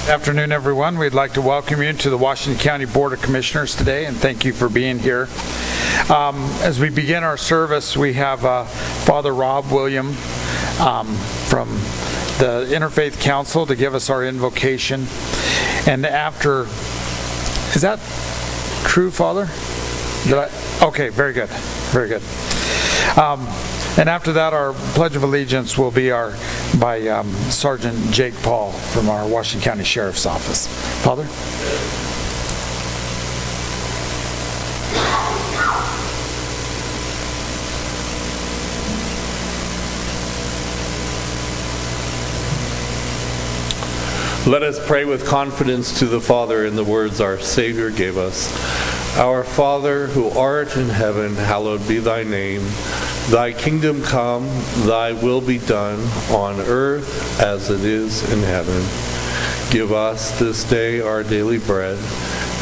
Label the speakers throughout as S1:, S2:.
S1: Afternoon, everyone. We'd like to welcome you to the Washington County Board of Commissioners today, and thank you for being here. As we begin our service, we have Father Rob William from the Interfaith Council to give us our invocation. And after, is that true, Father? Okay, very good, very good. And after that, our Pledge of Allegiance will be by Sergeant Jake Paul from our Washington County Sheriff's Office. Father?
S2: Let us pray with confidence to the Father in the words our Savior gave us. Our Father, who art in heaven, hallowed be thy name. Thy kingdom come, thy will be done, on earth as it is in heaven. Give us this day our daily bread,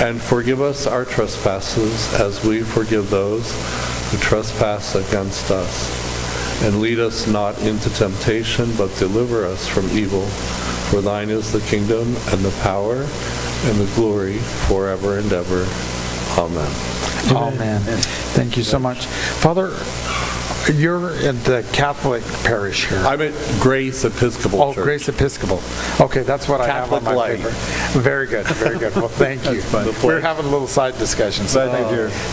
S2: and forgive us our trespasses as we forgive those who trespass against us. And lead us not into temptation, but deliver us from evil. For thine is the kingdom, and the power, and the glory, forever and ever. Amen.
S1: Amen. Thank you so much. Father, you're in the Catholic parish here.
S2: I'm at Grace Episcopal Church.
S1: Oh, Grace Episcopal. Okay, that's what
S2: Catholic
S1: I have on my
S2: light.
S1: paper. Very good, very good. Well, thank you. We're having a little side discussion, so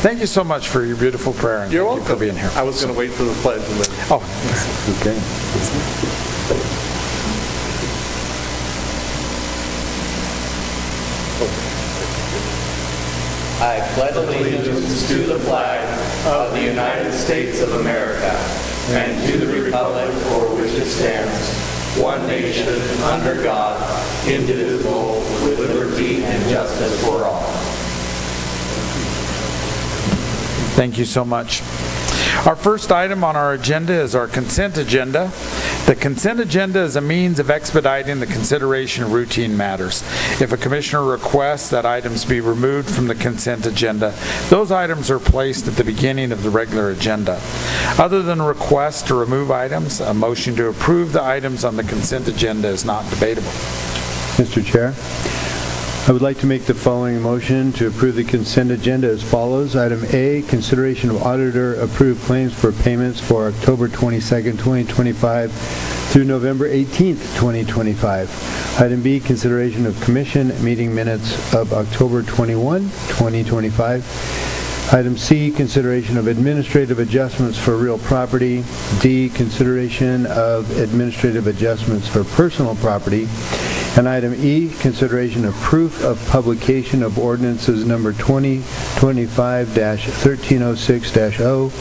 S1: thank you so much for your beautiful prayer, and
S2: You're
S1: thank
S2: welcome.
S1: you for being here.
S2: I was going to wait for the pledge. And then...
S1: Oh,
S3: Okay.
S4: I pledge allegiance to the flag of the United States of America and to the republic for which it stands, one nation, under God, indivisible, with liberty and justice for all.
S1: thank you so much. Our first item on our agenda is our consent agenda. The consent agenda is a means of expediting the consideration of routine matters. If a commissioner requests that items be removed from the consent agenda, those items are placed at the beginning of the regular agenda. Other than requests to remove items, a motion to approve the items on the consent agenda is not debatable.
S3: Mr. Chair, I would like to make the following motion to approve the consent agenda as follows. Item A, consideration of auditor-approved claims for payments for October 22nd, 2025 through November 18th, 2025. Item B, consideration of commission meeting minutes of October 21, 2025. Item C, consideration of administrative adjustments for real property. D, consideration of administrative adjustments for personal property. And item E, consideration of proof of publication of ordinances number 2025-1306-0,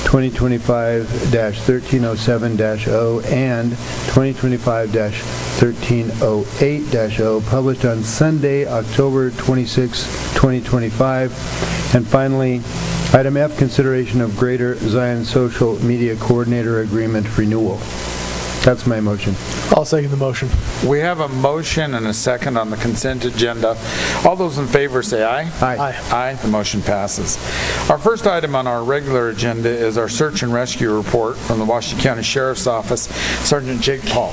S3: 2025-1307-0, and 2025-1308-0, published on Sunday, October 26, 2025. And finally, item F, consideration of Greater Zion Social Media Coordinator Agreement renewal. That's my motion.
S5: I'll second the motion.
S1: We have a motion and a second on the consent agenda. All those in favor say aye.
S3: Aye.
S1: Aye. The motion passes. Our first item on our regular agenda is our search and rescue report from the Washington County Sheriff's Office. Sergeant Jake Paul.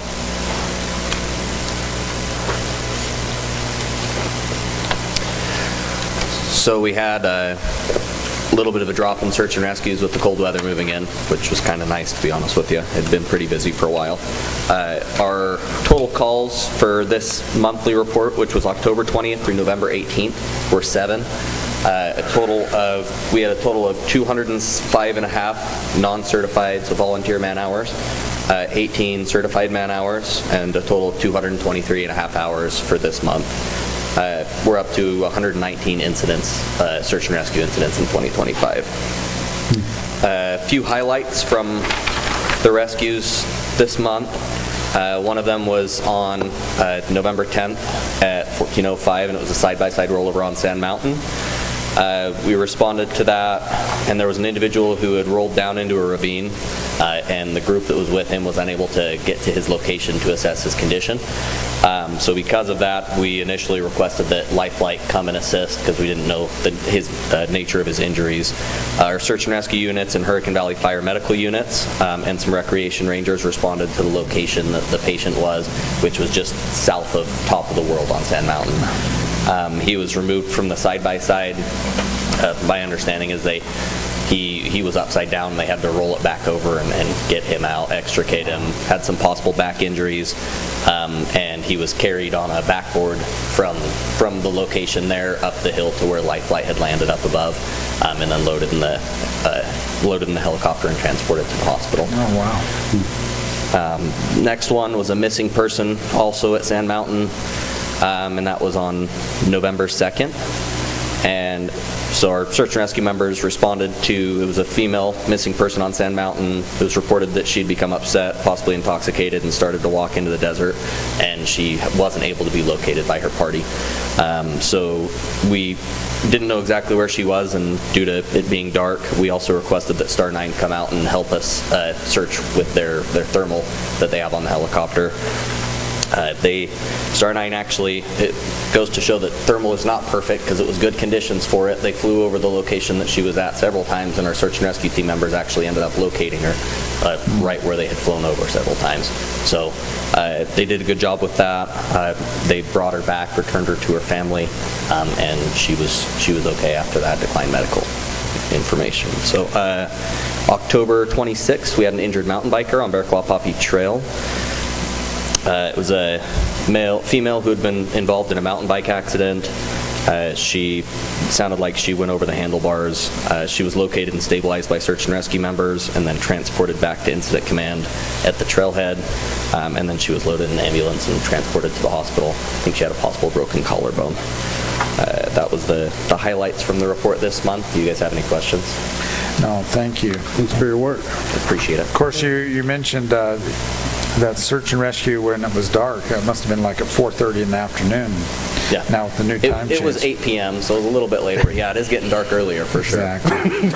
S4: So we had a little bit of a drop in search and rescues with the cold weather moving in, which was kind of nice, to be honest with you. It had been pretty busy for a while. Our total calls for this monthly report, which was October 20th through November 18th, were 7. We had a total of 205.5 non-certified, so volunteer man hours, 18 certified man hours, and a total of 223.5 hours for this month. We're up to 119 incidents, search and rescue incidents in 2025. A few highlights from the rescues this month. One of them was on November 10th at 14:05, and it was a side-by-side rollover on Sand Mountain. We responded to that, and there was an individual who had rolled down into a ravine, and the group that was with him was unable to get to his location to assess his condition. So because of that, we initially requested that Lifelight come and assist because we didn't know his nature of his injuries. Our search and rescue units and Hurricane Valley Fire medical units and some recreation rangers responded to the location that the patient was, which was just south of Top of the World on Sand Mountain. He was removed from the side-by-side. My understanding is he was upside down, and they had to roll it back over and get him out, extricate him, had some possible back injuries, and he was carried on a backboard from the location there up the hill to where Lifelight had landed up above, and then loaded in the helicopter and transported to the hospital.
S1: Oh, wow.
S4: Next one was a missing person also at Sand Mountain, and that was on November 2nd. And so our search and rescue members responded to, it was a female missing person on Sand Mountain. It was reported that she'd become upset, possibly intoxicated, and started to walk into the desert, and she wasn't able to be located by her party. So we didn't know exactly where she was, and due to it being dark, we also requested that Star 9 come out and help us search with their thermal that they have on the helicopter. Star 9 actually, it goes to show that thermal is not perfect because it was good conditions for it. They flew over the location that she was at several times, and our search and rescue team members actually ended up locating her right where they had flown over several times. So they did a good job with that. They brought her back, returned her to her family, and she was okay after that, declined medical information. So October 26th, we had an injured mountain biker on Bear Claw Poppy Trail. It was a female who had been involved in a mountain bike accident. She sounded like she went over the handlebars. She was located and stabilized by search and rescue members and then transported back to Incident Command at the trailhead. And then she was loaded in an ambulance and transported to the hospital. I think she had a possible broken collarbone. That was the highlights from the report this month. Do you guys have any questions?
S1: No, thank you.
S3: Thanks for your work.
S4: Appreciate it.
S1: Of course, you mentioned that search and rescue when it was dark. It must have been like at 4:30 in the afternoon.
S4: Yeah.
S1: Now with the new time change.
S4: It was 8 p.m., so it was a little bit later. Yeah, it is getting dark earlier for sure.
S1: Exactly.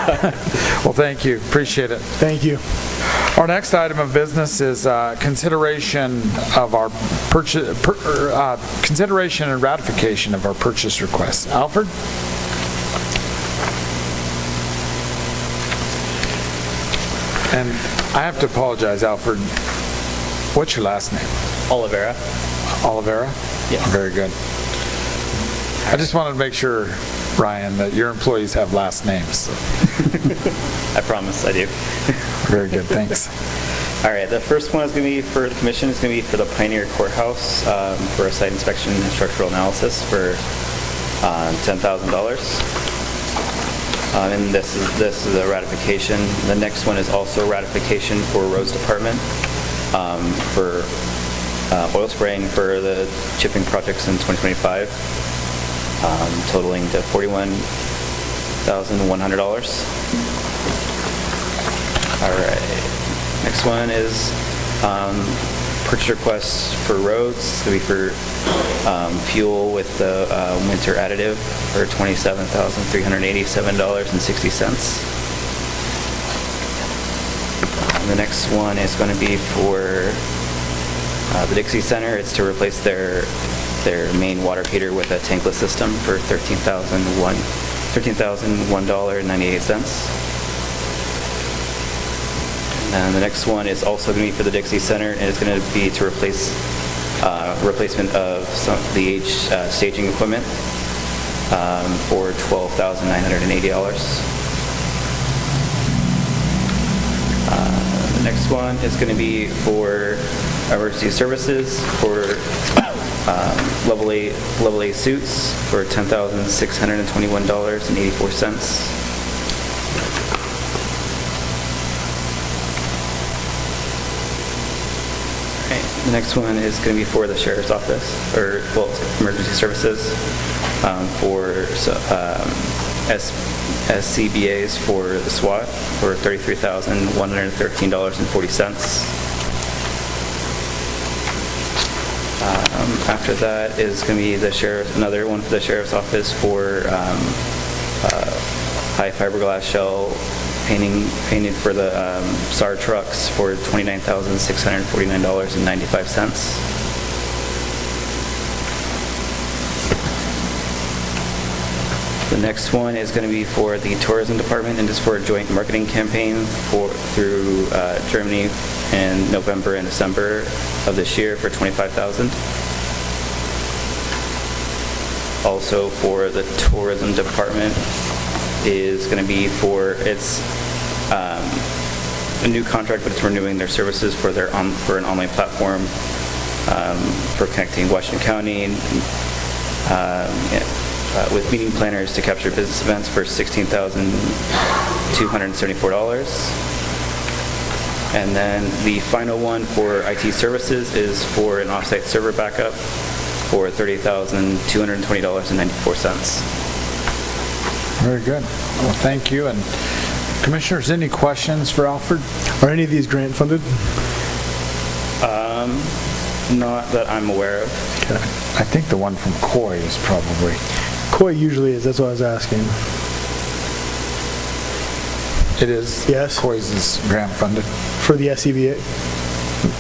S1: Well, thank you. Appreciate it.
S5: Thank you.
S1: Our next item of business is consideration of our consideration and ratification of our purchase request. Alfred? And I have to apologize, Alfred. What's your last name?
S6: Oliveira.
S1: Oliveira?
S6: Yes.
S1: Very good. I just wanted to make sure, Ryan, that your employees have last names.
S6: I promise I do.
S1: Very good, thanks.
S6: All right, the first one is going to be for the commission. It's going to be for the Pioneer Courthouse for a site inspection and structural analysis for $10,000. And this is a ratification. The next one is also a ratification for Roads Department for oil spraying for the chipping projects in 2025, totaling to $41,100. All right. Next one is purchase request for roads. It's going to be for fuel with the winter additive for $27,387.60. The next one is going to be for the Dixie Center. It's to replace their main water heater with a tankless system for $13,001.98. And the next one is also going to be for the Dixie Center, and it's going to be to replace replacement of some of the staging equipment for $12,980. The next one is going to be for emergency services for level A suits for $10,621.84. The next one is going to be for the Sheriff's Office, or, well, emergency services, for SCBAs for the SWAT for $33,113.40. After that is going to be another one for the Sheriff's Office for high fiberglass shell painted for the SAR trucks for $29,649.95. The next one is going to be for the tourism department, and it's for a joint marketing campaign through Germany in November and December of this year for $25,000. Also for the tourism department is going to be for its a new contract, but it's renewing their services for for an online platform for connecting Washington County with meeting planners to capture business events for $16,274. And then the final one for IT services is for an offsite server backup for $30,220.94.
S1: Very good. Well, thank you. And Commissioners, any questions for Alfred?
S5: Are any of these grant funded?
S6: Not that I'm aware of.
S1: I think the one from Coy is probably.
S5: COI usually is, that's what I was asking.
S1: It is?
S5: Yes.
S1: Coy's is grant funded?
S5: For the SCBA?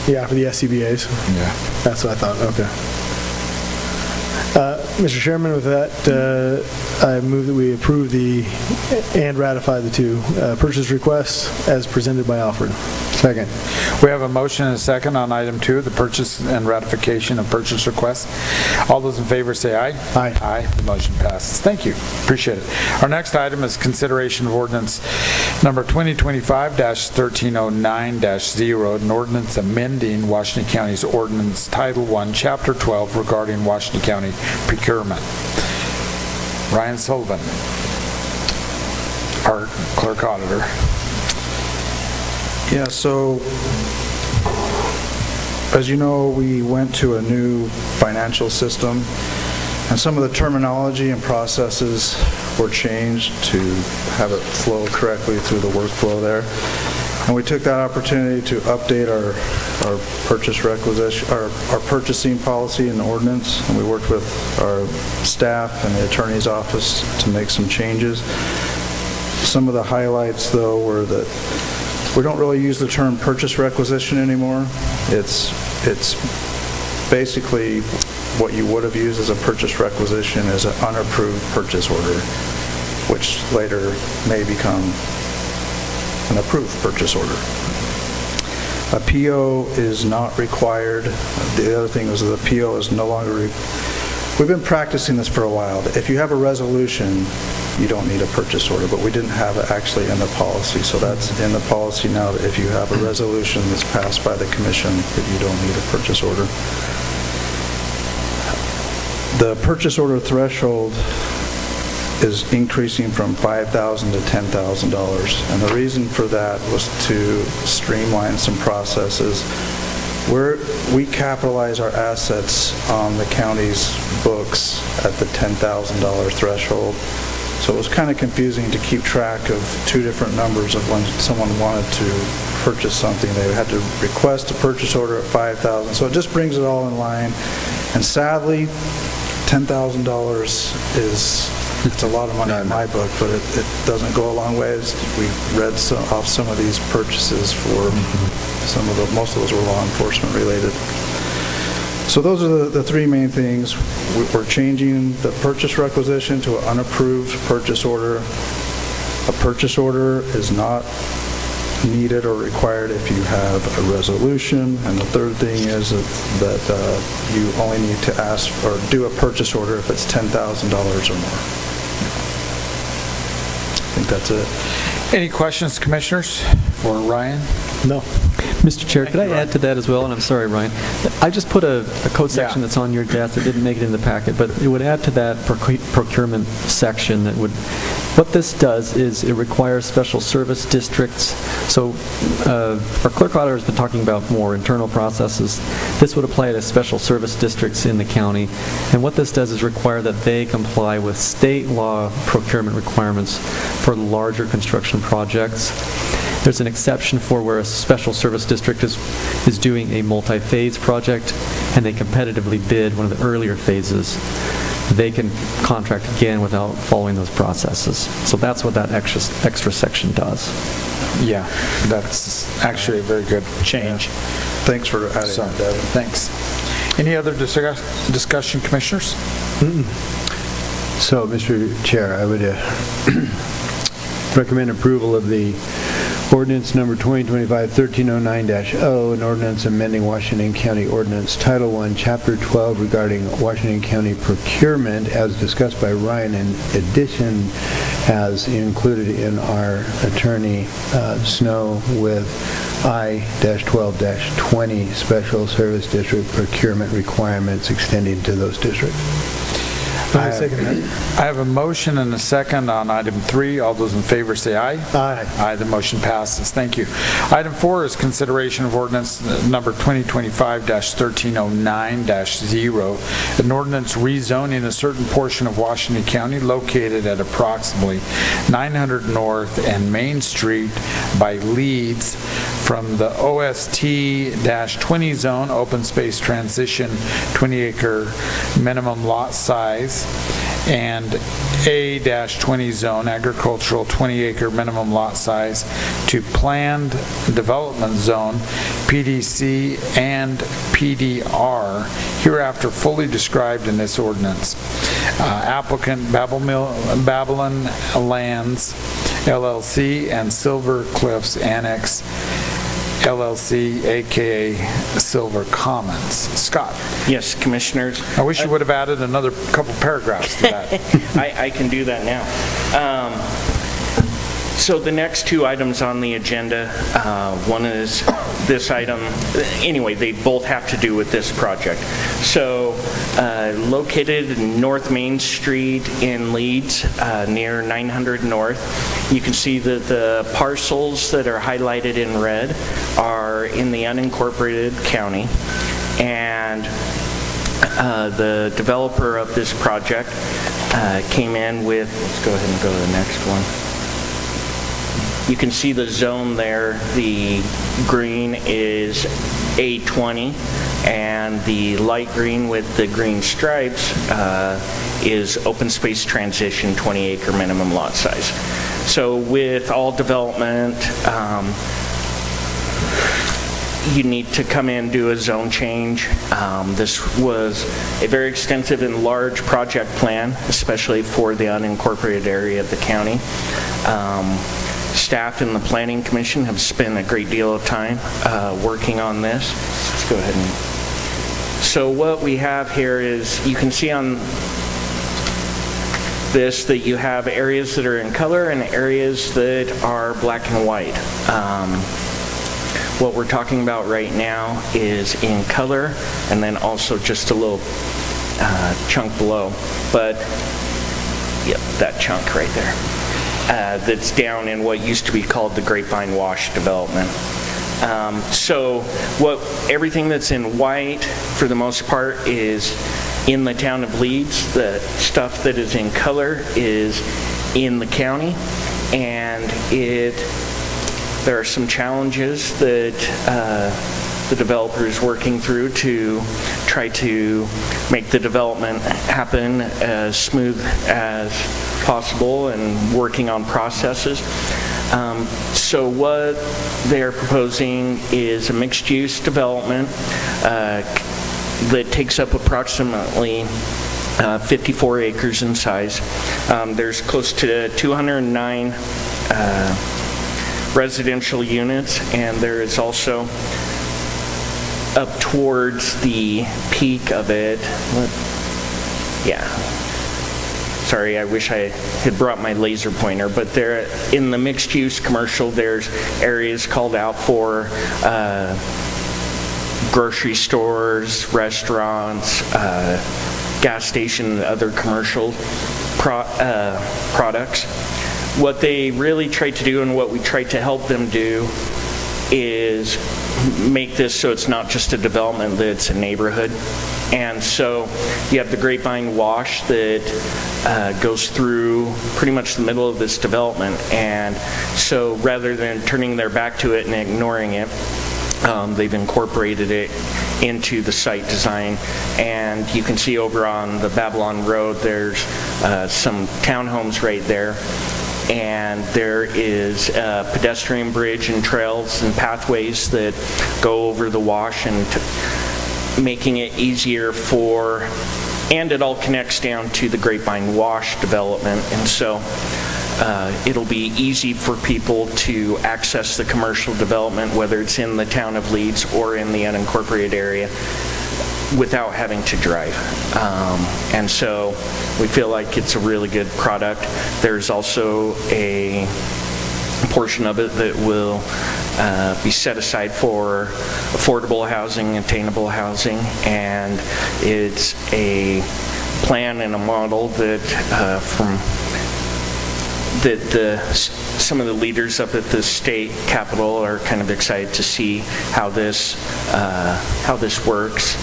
S5: Yeah, for the SCBA's.
S1: Yeah.
S5: That's what I thought, okay. Mr. Chairman, with that, I move that we approve and ratify the two purchase requests as presented by Alfred.
S3: Second.
S1: We have a motion and a second on item 2, the purchase and ratification of purchase requests. All those in favor say aye.
S5: Aye.
S1: Aye. The motion passes. Thank you. Appreciate it. Our next item is consideration of ordinance number 2025-1309-0, an ordinance amending Washington County's ordinance Title 1, Chapter 12 regarding Washington County procurement. Ryan Sullivan, our clerk auditor.
S7: Yeah, so as you know, we went to a new financial system, and some of the terminology and processes were changed to have it flow correctly through the workflow there. And we took that opportunity to update our purchase requisition, our purchasing policy and ordinance, and we worked with our staff and the attorney's office to make some changes. Some of the highlights, though, were that we don't really use the term purchase requisition anymore. It's basically what you would have used as a purchase requisition as an unapproved purchase order, which later may become an approved purchase order. A PO is not required. The other thing is that the PO is no longer we've been practicing this for a while. If you have a resolution, you don't need a purchase order, but we didn't have it actually in the policy. So that's in the policy now, that if you have a resolution that's passed by the commission, that you don't need a purchase order. The purchase order threshold is increasing from $5,000 to $10,000. And the reason for that was to streamline some processes. We capitalize our assets on the county's books at the $10,000 threshold. So it was kind of confusing to keep track of two different numbers of when someone wanted to purchase something. They had to request a purchase order at $5,000. So it just brings it all in line. And sadly, $10,000 it's a lot of money in my book, but it doesn't go a long ways. We read off some of these purchases for most of those were law enforcement related. So those are the three main things. We're changing the purchase requisition to an unapproved purchase order. A purchase order is not needed or required if you have a resolution. And the third thing is that you only need to ask or do a purchase order if it's $10,000 or more. I think that's it.
S1: Any questions, Commissioners, for Ryan?
S5: No.
S8: Mr. Chair, could I add to that as well? And I'm sorry, Ryan. I just put a code section that's on your desk that didn't make it in the packet, but it would add to that procurement section that would, what this does is it requires special service districts. So our clerk auditor has been talking about more internal processes. This would apply to special service districts in the county. And what this does is require that they comply with state law procurement requirements for larger construction projects. There's an exception for where a special service district is doing a multi-phase project and they competitively bid one of the earlier phases. they can contract again without following those processes. So that's what that extra section does.
S1: Yeah, that's actually a very good change.
S7: Thanks for adding
S1: So,
S7: that, Devin.
S1: thanks. Any other discussion, commissioners?
S3: So, Mr. Chair, I would recommend approval of the ordinance number 2025-1309-0, an ordinance amending Washington County Ordinance Title I, Chapter 12 regarding Washington County procurement as discussed by Ryan, in addition as included in our attorney Snow with I-12-20 Special Service District procurement requirements extending to those districts.
S5: I second that.
S1: I have a motion and a second on item 3. All those in favor say aye.
S5: Aye.
S1: Aye, the motion passes. Thank you. Item 4 is consideration of ordinance number 2025-1309-0, an ordinance rezoning a certain portion of Washington County located at approximately 900 North and Main Street by Leeds from the OST-20 zone, open space transition, 20-acre minimum lot size, and A-20 zone, agricultural, 20-acre minimum lot size, to planned development zone, PDC and PDR, hereafter fully described in this ordinance. Applicant Babylon Lands LLC and Silver Cliffs Annex LLC, aka Silver Commons. Scott,
S9: Yes, Commissioners.
S1: I wish you would have added another couple paragraphs to that.
S9: I can do that now. So the next two items on the agenda, one is this item, anyway, they both have to do with this project. So located in North Main Street in Leeds, near 900 North, you can see that the parcels that are highlighted in red are in the unincorporated county. And the developer of this project came in with, let's go ahead and go to the next one. You can see the zone there. The green is A20, and the light green with the green stripes is open space transition, 20-acre minimum lot size. So with all development, you need to come in, do a zone change. This was a very extensive and large project plan, especially for the unincorporated area of the county. Staff and the Planning Commission have spent a great deal of time working on this. Let's go ahead and... So what we have here is, you can see on this that you have areas that are in color and areas that are black and white. What we're talking about right now is in color, and then also just a little chunk below. But, yep, that chunk right there. That's down in what used to be called the Grapevine Wash development. So everything that's in white, for the most part, is in the town of Leeds. The stuff that is in color is in the county, and there are some challenges that the developer is working through to try to make the development happen as smooth as possible and working on processes. So what they're proposing is a mixed-use development that takes up approximately 54 acres in size. There's close to 209 residential units, and there is also up towards the peak of it. Sorry, I wish I had brought my laser pointer, but there in the mixed-use commercial, there's areas called out for grocery stores, restaurants, gas station, and other commercial products. What they really try to do, and what we try to help them do, is make this so it's not just a development, that it's a neighborhood. And so you have the Grapevine Wash that goes through pretty much the middle of this development. And so rather than turning their back to it and ignoring it, They've incorporated it into the site design, and you can see over on the Babylon Road, there's some townhomes right there, and there is a pedestrian bridge and trails and pathways that go over the wash, and making it easier for, and it all connects down to the Grapevine Wash development, and so it'll be easy for people to access the commercial development, whether it's in the town of Leeds or in the unincorporated area, without having to drive. And so we feel like it's a really good product. There's also a portion of it that will be set aside for affordable housing, attainable housing, and it's a plan and a model that some of the leaders up at the state capitol are kind of excited to see how this works.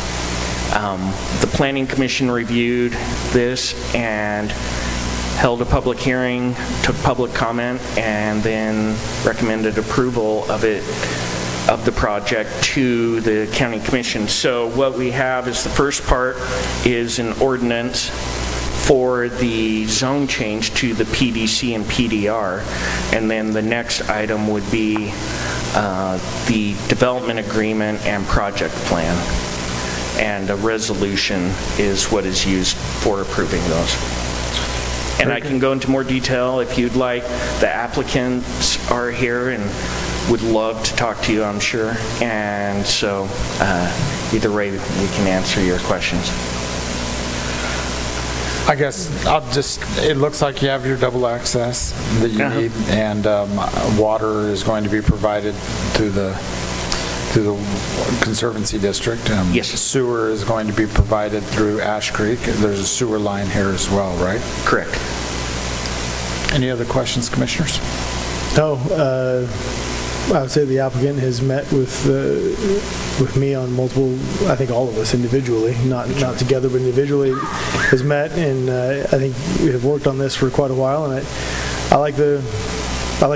S9: The Planning Commission reviewed this and held a public hearing, took public comment, and then recommended approval of the project to the County Commission. So what we have is the first part is an ordinance for the zone change to the PDC and PDR, and then the next item would be the development agreement and project plan, and a resolution is what is used for approving those. And I can go into more detail if you'd like. The applicants are here and would love to talk to you, I'm sure, and so either way we can answer your questions.
S1: I guess it looks like you have your double access that you need, and water is going to be provided to the Conservancy District.
S9: Yes.
S1: Sewer is going to be provided through Ash Creek. There's a sewer line here as well, right?
S9: Correct.
S1: Any other questions, commissioners?
S5: No, I would say the applicant has met with me on multiple, I think all of us individually, not together, but individually, has met, and I think we have worked on this for quite a while, and I like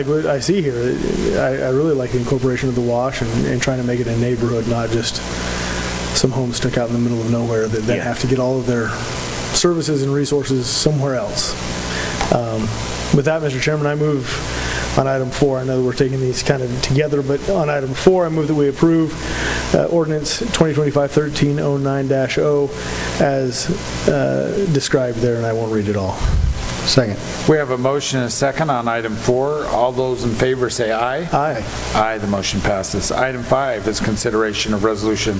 S5: what I see here. I really like the incorporation of the wash and trying to make it a neighborhood, not just some homes stuck out in the middle of nowhere that then have to get all of their services and resources somewhere else. With that, Mr. Chairman, I move on item 4. I know we're taking these kind of together, but on item 4, I move that we approve ordinance 2025-1309-0 as described there, and I won't read it all.
S3: Second.
S1: We have a motion and a second on item 4. All those in favor say aye.
S5: Aye.
S1: Aye, the motion passes. Item 5 is consideration of resolution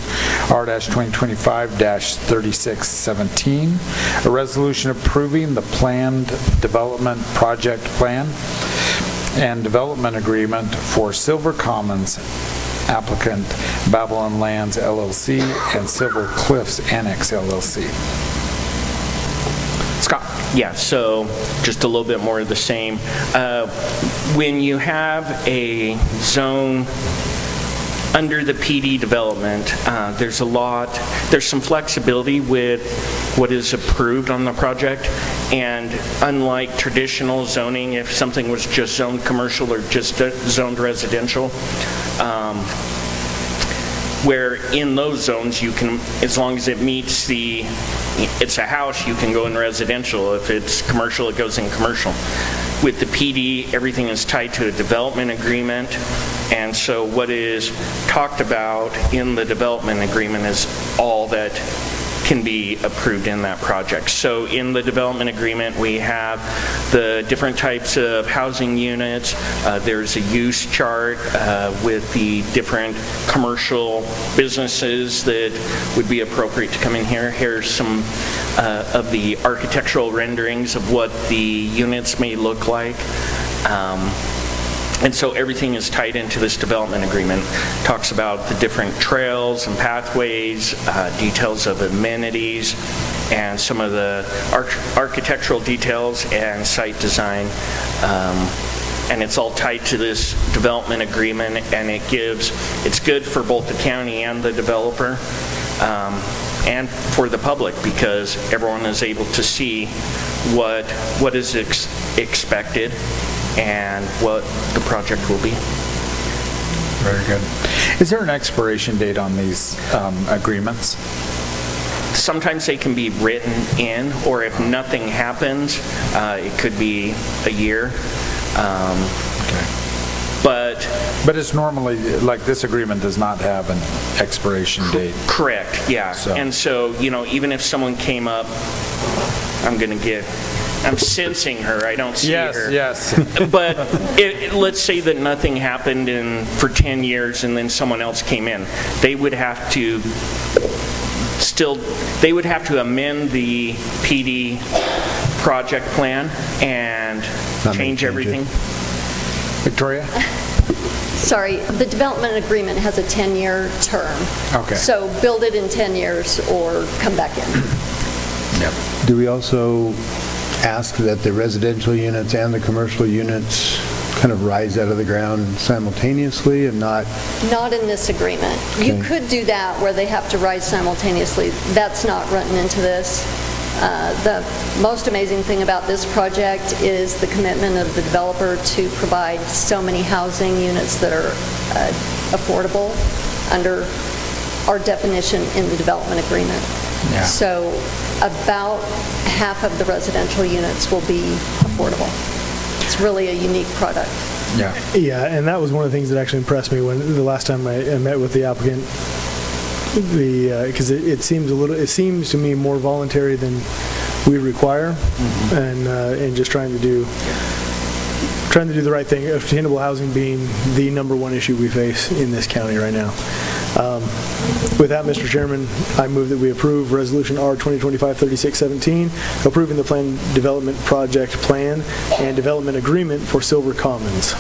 S1: R-2025-3617, a resolution approving the planned development project plan and development agreement for Silver Commons applicant Babylon Lands LLC and Silver Cliffs Annex LLC. Scott.
S9: Yeah, so just a little bit more of the same. When you have a zone under the PD development, there's some flexibility with what is approved on the project, and unlike traditional zoning, if something was just zoned commercial or just zoned residential, where in those zones you can, as long as it meets it's a house, you can go in residential. If it's commercial, it goes in commercial. With the PD, everything is tied to a development agreement, and so what is talked about in the development agreement is all that can be approved in that project. So in the development agreement, we have the different types of housing units. There's a use chart with the different commercial businesses that would be appropriate to come in here. Here's some of the architectural renderings of what the units may look like. And so everything is tied into this development agreement. Talks about the different trails and pathways, details of amenities, and some of the architectural details and site design. And it's all tied to this development agreement, and it's good for both the county and the developer, and for the public, because everyone is able to see what is expected and what the project will be.
S1: Very good. Is there an expiration date on these agreements?
S9: Sometimes they can be written in, or if nothing happens, it could be a year. But
S1: But it's normally, like, this agreement does not have an expiration date.
S9: correct, yeah.
S1: So-
S9: And so, even if someone came up, I'm sensing her, I don't see her.
S1: Yes.
S9: But let's say that nothing happened for 10 years and then someone else came in. They would have to amend the PD project plan and
S3: Not
S9: change
S3: make
S9: everything.
S1: Victoria?
S10: Sorry, the development agreement has a 10-year term.
S1: Okay.
S10: So build it in 10 years or come back in.
S1: Yep.
S3: Do we also ask that the residential units and the commercial units kind of rise out of the ground simultaneously and not?
S10: Not in this agreement. You
S3: Okay.
S10: could do that where they have to rise simultaneously. That's not written into this. The most amazing thing about this project is the commitment of the developer to provide so many housing units that are affordable under our definition in the development agreement.
S1: Yeah.
S10: So about half of the residential units will be affordable. It's really a unique product.
S1: Yeah.
S5: Yeah, and that was one of the things that actually impressed me when the last time I met with the applicant. Because it seems to me more voluntary than we require, and just trying to do the right thing. Attainable housing being the number one issue we face in this county right now. With that, Mr. Chairman, I move that we approve Resolution R 2025-3617, approving the planned development project plan and development agreement for Silver Commons.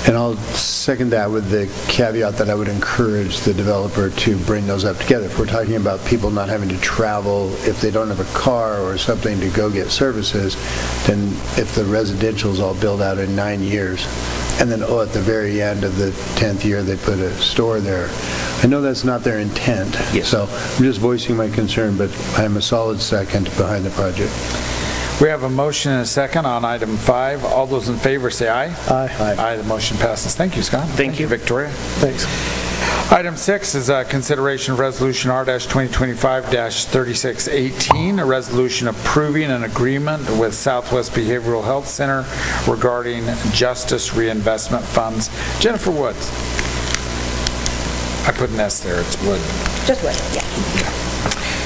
S3: And I'll second that with the caveat that I would encourage the developer to bring those up together. If we're talking about people not having to travel, if they don't have a car or something to go get services, then if the residential's all built out in 9 years, and then, at the very end of the 10th year, they put a store there. I know that's not their intent.
S9: Yes.
S3: So I'm just voicing my concern, but I'm a solid second behind the project.
S1: We have a motion and a second on item 5. All those in favor say aye.
S5: Aye.
S1: Aye, the motion passes. Thank you, Scott.
S9: Thank you.
S1: Victoria.
S5: Thanks.
S1: Item 6 is a consideration of Resolution R-2025-3618, a resolution approving an agreement with Southwest Behavioral Health Center regarding Justice Reinvestment Funds. Jennifer Woods. I put an S there, it's Wood.
S11: Just Wood, yes.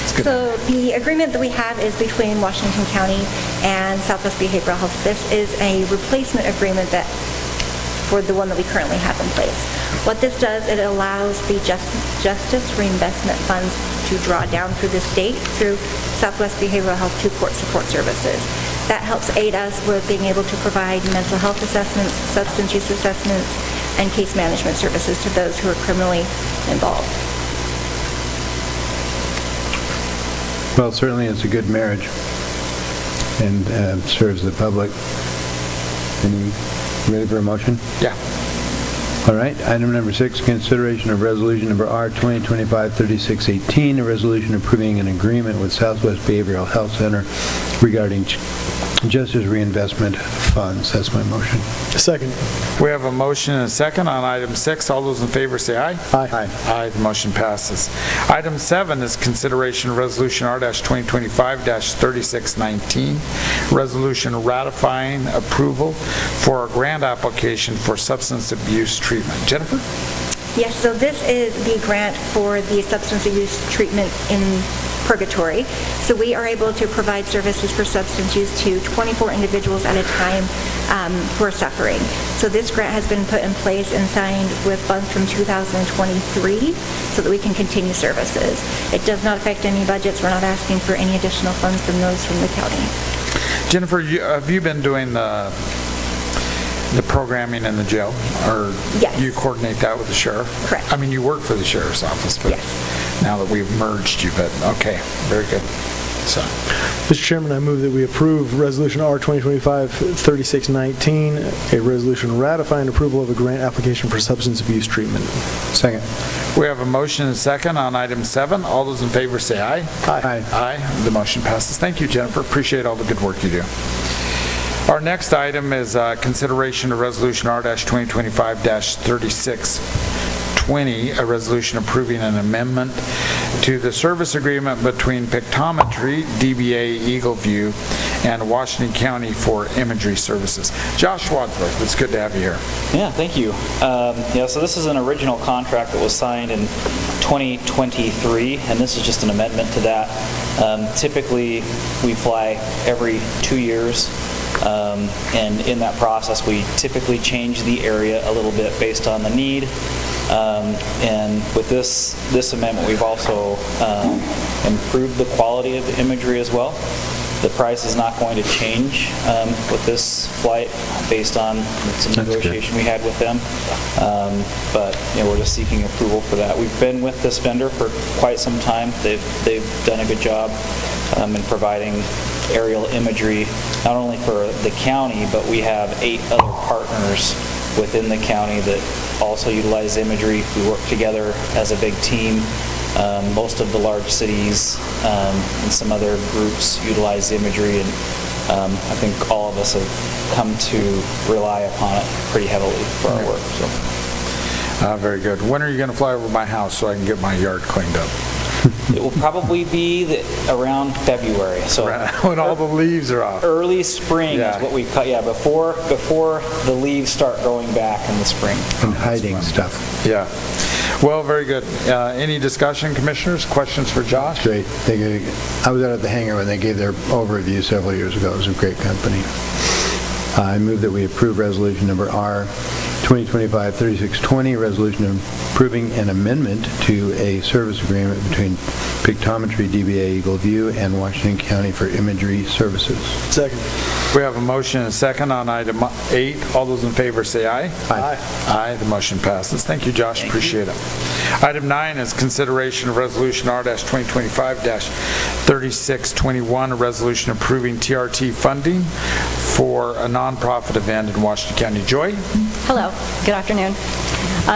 S1: It's good.
S11: So the agreement that we have is between Washington County and Southwest Behavioral Health. This is a replacement agreement for the one that we currently have in place. What this does, it allows the Justice Reinvestment Funds to draw down through the state through Southwest Behavioral Health to court support services. That helps aid us with being able to provide mental health assessments, substance use assessments, and case management services to those who are criminally involved.
S3: Well, certainly it's a good marriage and serves the public. Ready for a motion?
S1: Yeah.
S3: All right, item number 6, consideration of resolution number R 2025-3618, a resolution approving an agreement with Southwest Behavioral Health Center regarding Justice Reinvestment Funds. That's my motion.
S5: Second.
S1: We have a motion and a second on item 6. All those in favor say aye.
S5: Aye.
S1: Aye, the motion passes. Item 7 is consideration of Resolution R-2025-3619, resolution ratifying approval for a grant application for substance abuse treatment. Jennifer?
S11: Yes, so this is the grant for the substance abuse treatment in Purgatory. So we are able to provide services for substance use to 24 individuals at a time who are suffering. So this grant has been put in place and signed with funds from 2023 so that we can continue services. It does not affect any budgets. We're not asking for any additional funds from those from the county.
S1: Jennifer, have you been doing the programming in the jail? Or
S11: Yes.
S1: you coordinate that with the sheriff?
S11: Correct.
S1: I mean, you work for the sheriff's office, but
S11: Yes.
S1: now that we've merged you, but okay, very good. So,
S5: Mr. Chairman, I move that we approve Resolution R 2025-3619, a resolution ratifying approval of a grant application for substance abuse treatment.
S3: Second.
S1: we have a motion and a second on item 7. All those in favor say aye.
S5: Aye.
S1: Aye. The motion passes. Thank you, Jennifer. Appreciate all the good work you do. Our next item is consideration of Resolution R-2025-3620, a resolution approving an amendment to the service agreement between Pictometry, DBA Eagle View, and Washington County for imagery services. Josh Wadsworth, it's good to have you here.
S12: Yeah, thank you. So this is an original contract that was signed in 2023, and this is just an amendment to that. Typically, we fly every 2 years, and in that process, we typically change the area a little bit based on the need. And with this amendment, we've also improved the quality of the imagery as well. The price is not going to change with this flight based on some negotiation we had with them. But we're just seeking approval for that. We've been with this vendor for quite some time. They've done a good job in providing aerial imagery, not only for the county, but we have 8 other partners within the county that also utilize imagery. We work together as a big team. Most of the large cities and some other groups utilize imagery, and I think all of us have come to rely upon it pretty heavily for our work.
S1: Very good. When are you going to fly over my house so I can get my yard cleaned up?
S12: It will probably be around February. So
S1: when all the leaves are off.
S12: Early spring is what we cut. Yeah, before the leaves start growing back in the spring.
S3: And hiding stuff.
S1: Yeah. Well, very good. Any discussion, commissioners? Questions for Josh?
S3: Great. I was out at the hangar when they gave their overview several years ago. It was a great company. I move that we approve resolution number R 2025-3620, resolution approving an amendment to a service agreement between Pictometry, DBA Eagle View, and Washington County for imagery services.
S5: Second.
S1: We have a motion and a second on item 8. All those in favor say aye.
S3: Aye.
S1: Aye. The motion passes. Thank you, Josh. Appreciate it. Item 9 is consideration of resolution R-2025-3621, a resolution approving TRT funding for a nonprofit event in Washington County. Joy?
S13: Hello, good afternoon.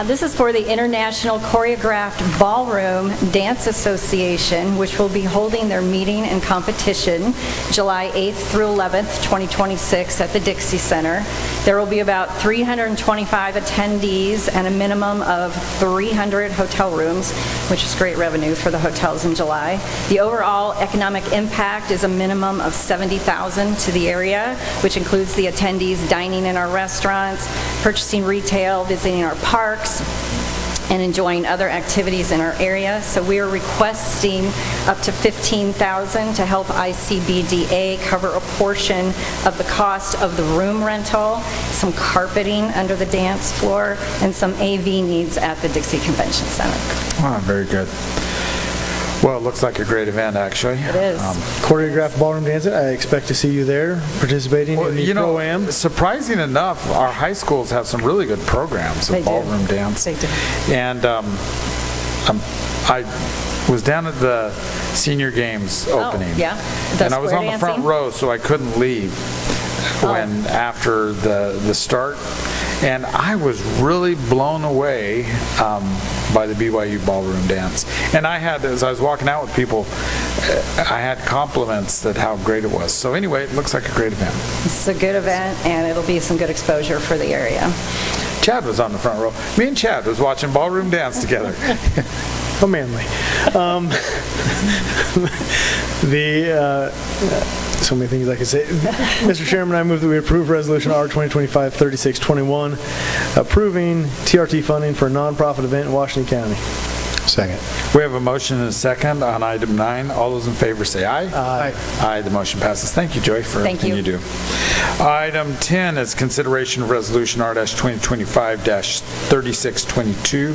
S13: This is for the International Choreographed Ballroom Dance Association, which will be holding their meeting and competition July 8th through 11th, 2026 at the Dixie Center. There will be about 325 attendees and a minimum of 300 hotel rooms, which is great revenue for the hotels in July. The overall economic impact is a minimum of $70,000 to the area, which includes the attendees dining in our restaurants, purchasing retail, visiting our parks, and enjoying other activities in our area. So we are requesting up to $15,000 to help ICBDA cover a portion of the cost of the room rental, some carpeting under the dance floor, and some AV needs at the Dixie Convention Center.
S1: Oh, very good. Well, it looks like a great event, actually.
S13: It is.
S5: Choreographed ballroom dancing. I expect to see you there participating in the Pro-Am.
S1: Surprising enough, our high schools have some really good programs of ballroom dance.
S13: They do.
S1: And I was down at the senior games opening.
S13: Oh, yeah.
S1: And I was on the front row, so I couldn't leave after the start. And I was really blown away by the BYU ballroom dance. And as I was walking out with people, I had compliments that how great it was. So anyway, it looks like a great event.
S13: It's a good event, and it'll be some good exposure for the area.
S1: Chad was on the front row. Me and Chad was watching ballroom dance together.
S5: How manly. So many things I could say. Mr. Chairman, I move that we approve Resolution R 2025-3621, approving TRT funding for a nonprofit event in Washington County.
S3: Second.
S1: We have a motion and a second on item 9. All those in favor say aye.
S5: Aye.
S1: Aye. The motion passes. Thank you, Joy, for everything you do. Item 10 is consideration of resolution R-2025-3622,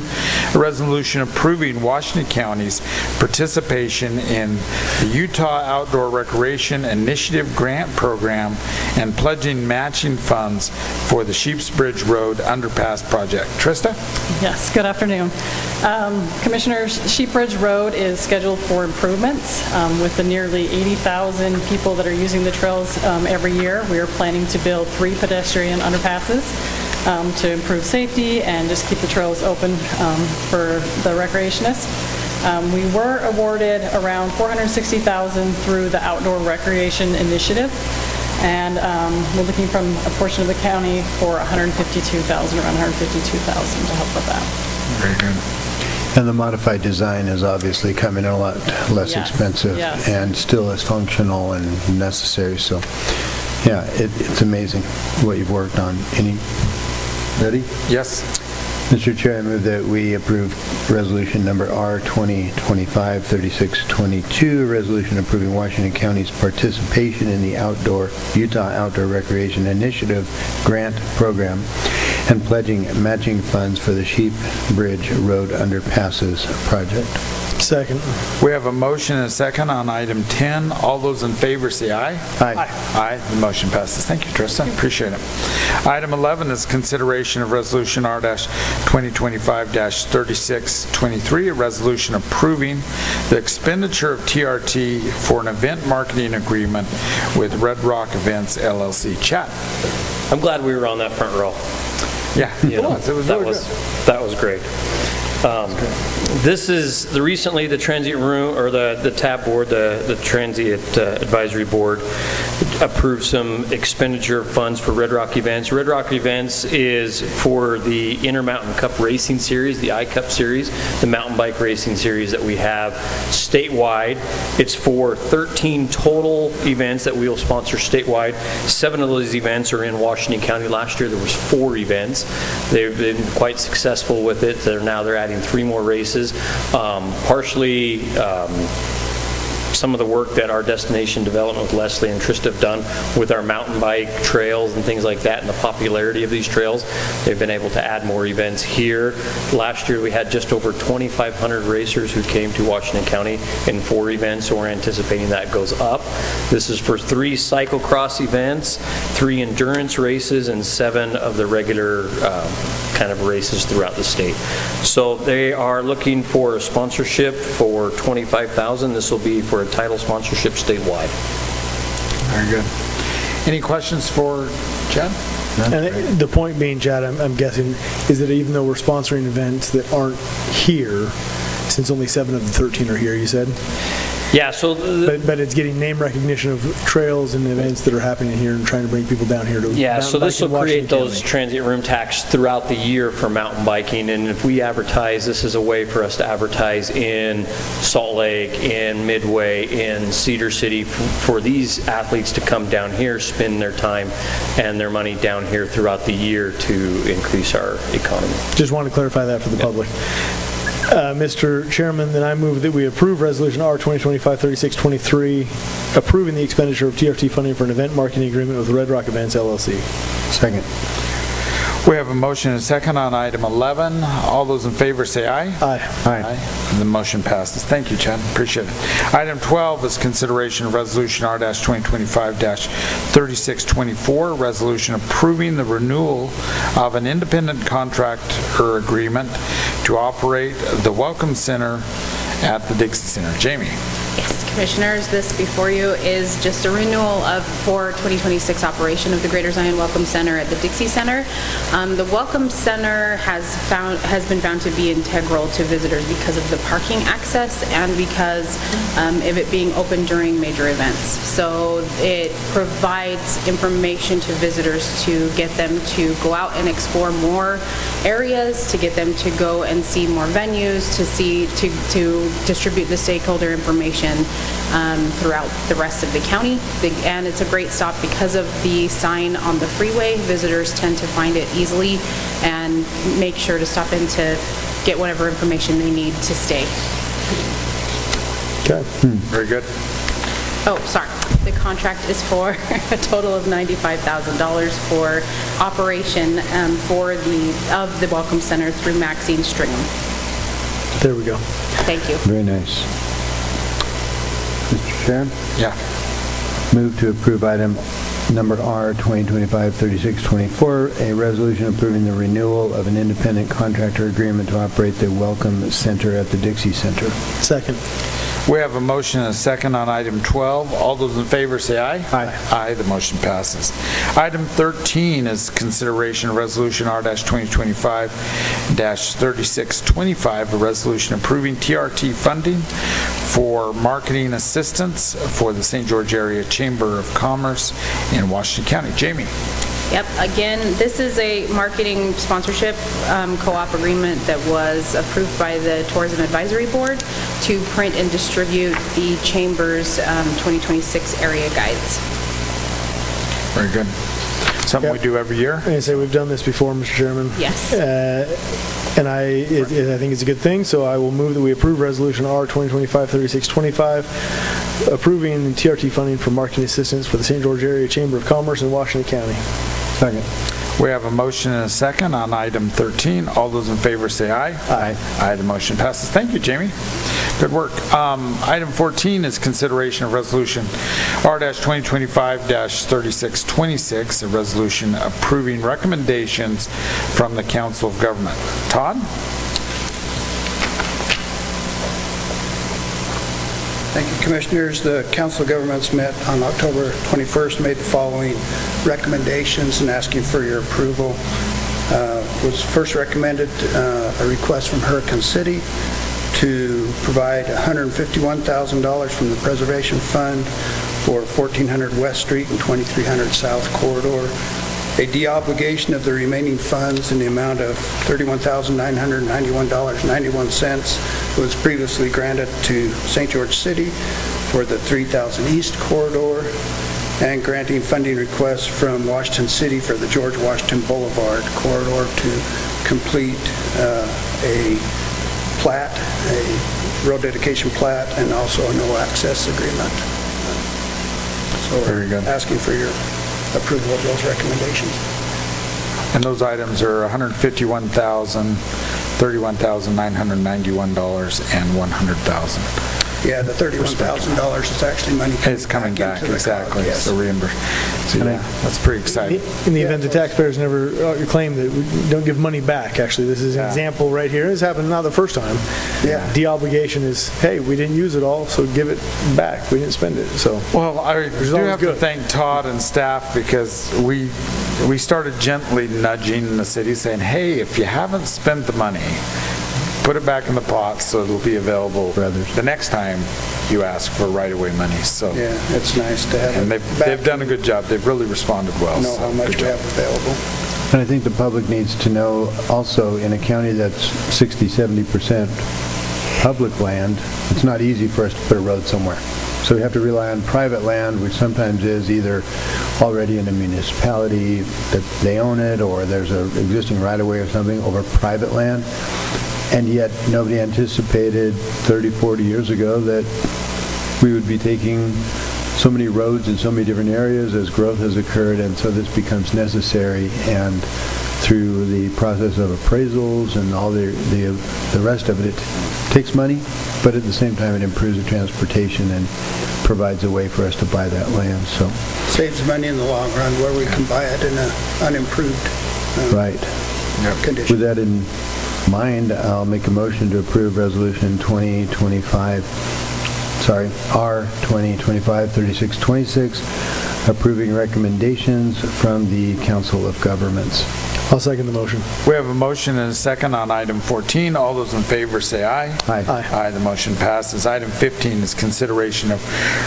S1: a resolution approving Washington County's participation in the Utah Outdoor Recreation Initiative Grant Program and pledging matching funds for the Sheeps Bridge Road Underpass Project. Trista?
S14: Yes, good afternoon. Commissioners, Sheep Bridge Road is scheduled for improvements. With the nearly 80,000 people that are using the trails every year, we are planning to build 3 pedestrian underpasses to improve safety and just keep the trails open for the recreationists. We were awarded around $460,000 through the Outdoor Recreation Initiative. And we're looking from a portion of the county for around $152,000 to help with that.
S1: Very good.
S3: And the modified design is obviously coming in a lot less
S14: Yes,
S3: expensive
S14: yes.
S3: and still as functional and necessary. So, yeah, it's amazing what you've worked on. Ready?
S1: Yes.
S3: Mr. Chair, I move that we approve resolution number R 2025-3622, a resolution approving Washington County's participation in the Utah Outdoor Recreation Initiative Grant Program and pledging matching funds for the Sheep Bridge Road Underpasses project.
S5: Second.
S1: We have a motion and a second on item 10. All those in favor say aye.
S3: Aye.
S1: Aye. The motion passes. Thank you, Tristan. Appreciate it. Item 11 is consideration of Resolution R-2025-3623, a resolution approving the expenditure of TRT for an event marketing agreement with Red Rock Events LLC. Chad?
S15: I'm glad we were on that front row.
S1: Yeah,
S15: You know, that was great. This is recently the transient room, or the TAB board, the transient advisory board, approved some expenditure funds for Red Rock Events. Red Rock Events is for the Intermountain Cup Racing Series, the I-Cup Series, the mountain bike racing series that we have statewide. It's for 13 total events that we will sponsor statewide. 7 of those events are in Washington County. Last year there was 4 events. They've been quite successful with it. They're adding 3 more races. Partially some of the work that our destination development with Leslie and Trista have done with our mountain bike trails and things like that, and the popularity of these trails. They've been able to add more events here. Last year we had just over 2,500 racers who came to Washington County in 4 events, so we're anticipating that goes up. This is for 3 cyclocross events, 3 endurance races, and 7 of the regular kind of races throughout the state. So they are looking for a sponsorship for $25,000. This will be for a title sponsorship statewide.
S1: Very good. Any questions for Chad?
S5: And the point being, Chad, I'm guessing, is that even though we're sponsoring events that aren't here, since only 7 of the 13 are here, you said?
S15: Yeah, so...
S5: But it's getting name recognition of trails and events that are happening here and trying to bring people down here to
S15: Yeah, so this will create those
S5: County.
S15: transient room tax throughout the year for mountain biking, and if we advertise, this is a way for us to advertise in Salt Lake, in Midway, in Cedar City, for these athletes to come down here, spend their time and their money down here throughout the year to increase our economy.
S5: Just want to clarify that for the public. Mr. Chairman, then I move that we approve Resolution R 2025-3623, approving the expenditure of TRT funding for an event marketing agreement with Red Rock Events LLC.
S3: Second.
S1: We have a motion and a second on item 11. All those in favor say aye.
S5: Aye.
S3: Aye.
S1: And the motion passes. Thank you, Chad. Appreciate it. Item 12 is consideration of Resolution R-2025-3624, resolution approving the renewal of an independent contractor agreement to operate the Welcome Center at the Dixie Center. Jamie.
S16: Yes, Commissioners, this before you is just a renewal for 2026 operation of the Greater Zion Welcome Center at the Dixie Center. The Welcome Center has been found to be integral to visitors because of the parking access and because of it being open during major events. So it provides information to visitors to get them to go out and explore more areas, to get them to go and see more venues, to distribute the stakeholder information throughout the rest of the county. And it's a great stop because of the sign on the freeway. Visitors tend to find it easily and make sure to stop in to get whatever information they need to stay.
S5: Okay.
S1: Very good.
S16: Oh, sorry. The contract is for a total of $95,000 for operation of the Welcome Center through Maxine Stringham.
S5: There we go.
S16: Thank you.
S3: Very nice. Mr. Chair?
S1: Yeah.
S3: Move to approve item number R 2025-3624, a resolution approving the renewal of an independent contractor agreement to operate the Welcome Center at the Dixie Center.
S5: Second.
S1: We have a motion and a second on item 12. All those in favor say aye.
S3: Aye.
S1: Aye, the motion passes. Item 13 is consideration of Resolution R-2025-3625, a resolution approving TRT funding for marketing assistance for the St. George Area Chamber of Commerce in Washington County. Jamie?
S16: Yep, again, this is a marketing sponsorship co-op agreement that was approved by the Tourism Advisory Board to print and distribute the Chamber's 2026 area guides.
S1: Very good. Something we do every year?
S5: I say we've done this before, Mr. Chairman.
S16: Yes.
S5: And I think it's a good thing, so I will move that we approve Resolution R 2025-3625, approving TRT funding for marketing assistance for the St. George Area Chamber of Commerce in Washington County.
S3: Second.
S1: We have a motion and a second on item 13. All those in favor say aye.
S3: Aye.
S1: Aye, the motion passes. Thank you, Jamie. Good work. Item 14 is consideration of Resolution R-2025-3626, a resolution approving recommendations from the Council of Government. Todd?
S17: Thank you, Commissioners. The Council of Governments met on October 21st, made the following recommendations and asking for your approval. Was first recommended a request from Hurricane City to provide $151,000 from the Preservation Fund for 1400 West Street and 2300 South Corridor. A deobligation of the remaining funds in the amount of $31,991.91 was previously granted to St. George City for the 3000 East Corridor, and granting funding requests from Washington City for the George Washington Boulevard Corridor to complete a plat, a road dedication plat, and also a no-access agreement. So
S1: Very good.
S17: asking for your approval of those recommendations.
S1: And those items are $151,000, $31,991, and $100,000.
S17: Yeah, the $31,000 is actually money
S1: It's coming back,
S17: into the
S1: exactly.
S17: COG, yes.
S1: So reimbursed. So yeah, that's pretty exciting.
S5: In the event the taxpayers never claim that we don't give money back, actually, this is an example right here. This happened not the first time.
S17: Yeah.
S5: De-obligation is, hey, we didn't use it all, so give it back. We didn't spend it, so.
S1: Well, I do
S5: always
S1: have to
S5: good.
S1: thank Todd and staff because we started gently nudging the city saying, hey, if you haven't spent the money, put it back in the pot so it'll be available the next time you ask for right-of-way money. So
S17: Yeah, it's nice to have
S1: and
S17: it
S1: they've done a good job. They've really responded well.
S17: know
S1: so
S17: how much
S1: good
S17: we
S1: job.
S17: have available.
S3: And I think the public needs to know also, in a county that's 60-70% public land, it's not easy for us to put a road somewhere. So we have to rely on private land, which sometimes is either already in a municipality that they own it, or there's an existing right-of-way or something over private land. And yet, nobody anticipated 30, 40 years ago that we would be taking so many roads in so many different areas as growth has occurred, and so this becomes necessary. And through the process of appraisals and all the rest of it, it takes money, but at the same time, it improves the transportation and provides a way for us to buy that land. So
S17: Saves money in the long run where we can buy it in an unimproved
S3: right.
S17: condition.
S3: With that in mind, I'll make a motion to approve Resolution R-2025-3626, approving recommendations from the Council of Governments.
S5: I'll second the motion.
S1: We have a motion and a second on item 14. All those in favor say aye.
S3: Aye.
S5: Aye.
S1: Aye, the motion passes. Item 15 is consideration of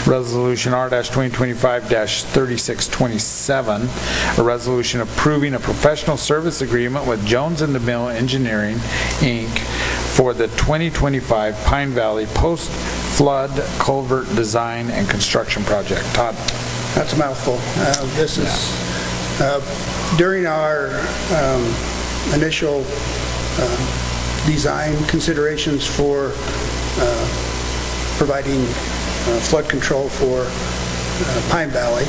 S1: Resolution R-2025-3627, a resolution approving a professional service agreement with Jones and DeMille Engineering, Inc. for the 2025 Pine Valley Post-Flood Culvert Design and Construction Project. Todd?
S17: That's a mouthful. This is, during our initial design considerations for providing flood control for Pine Valley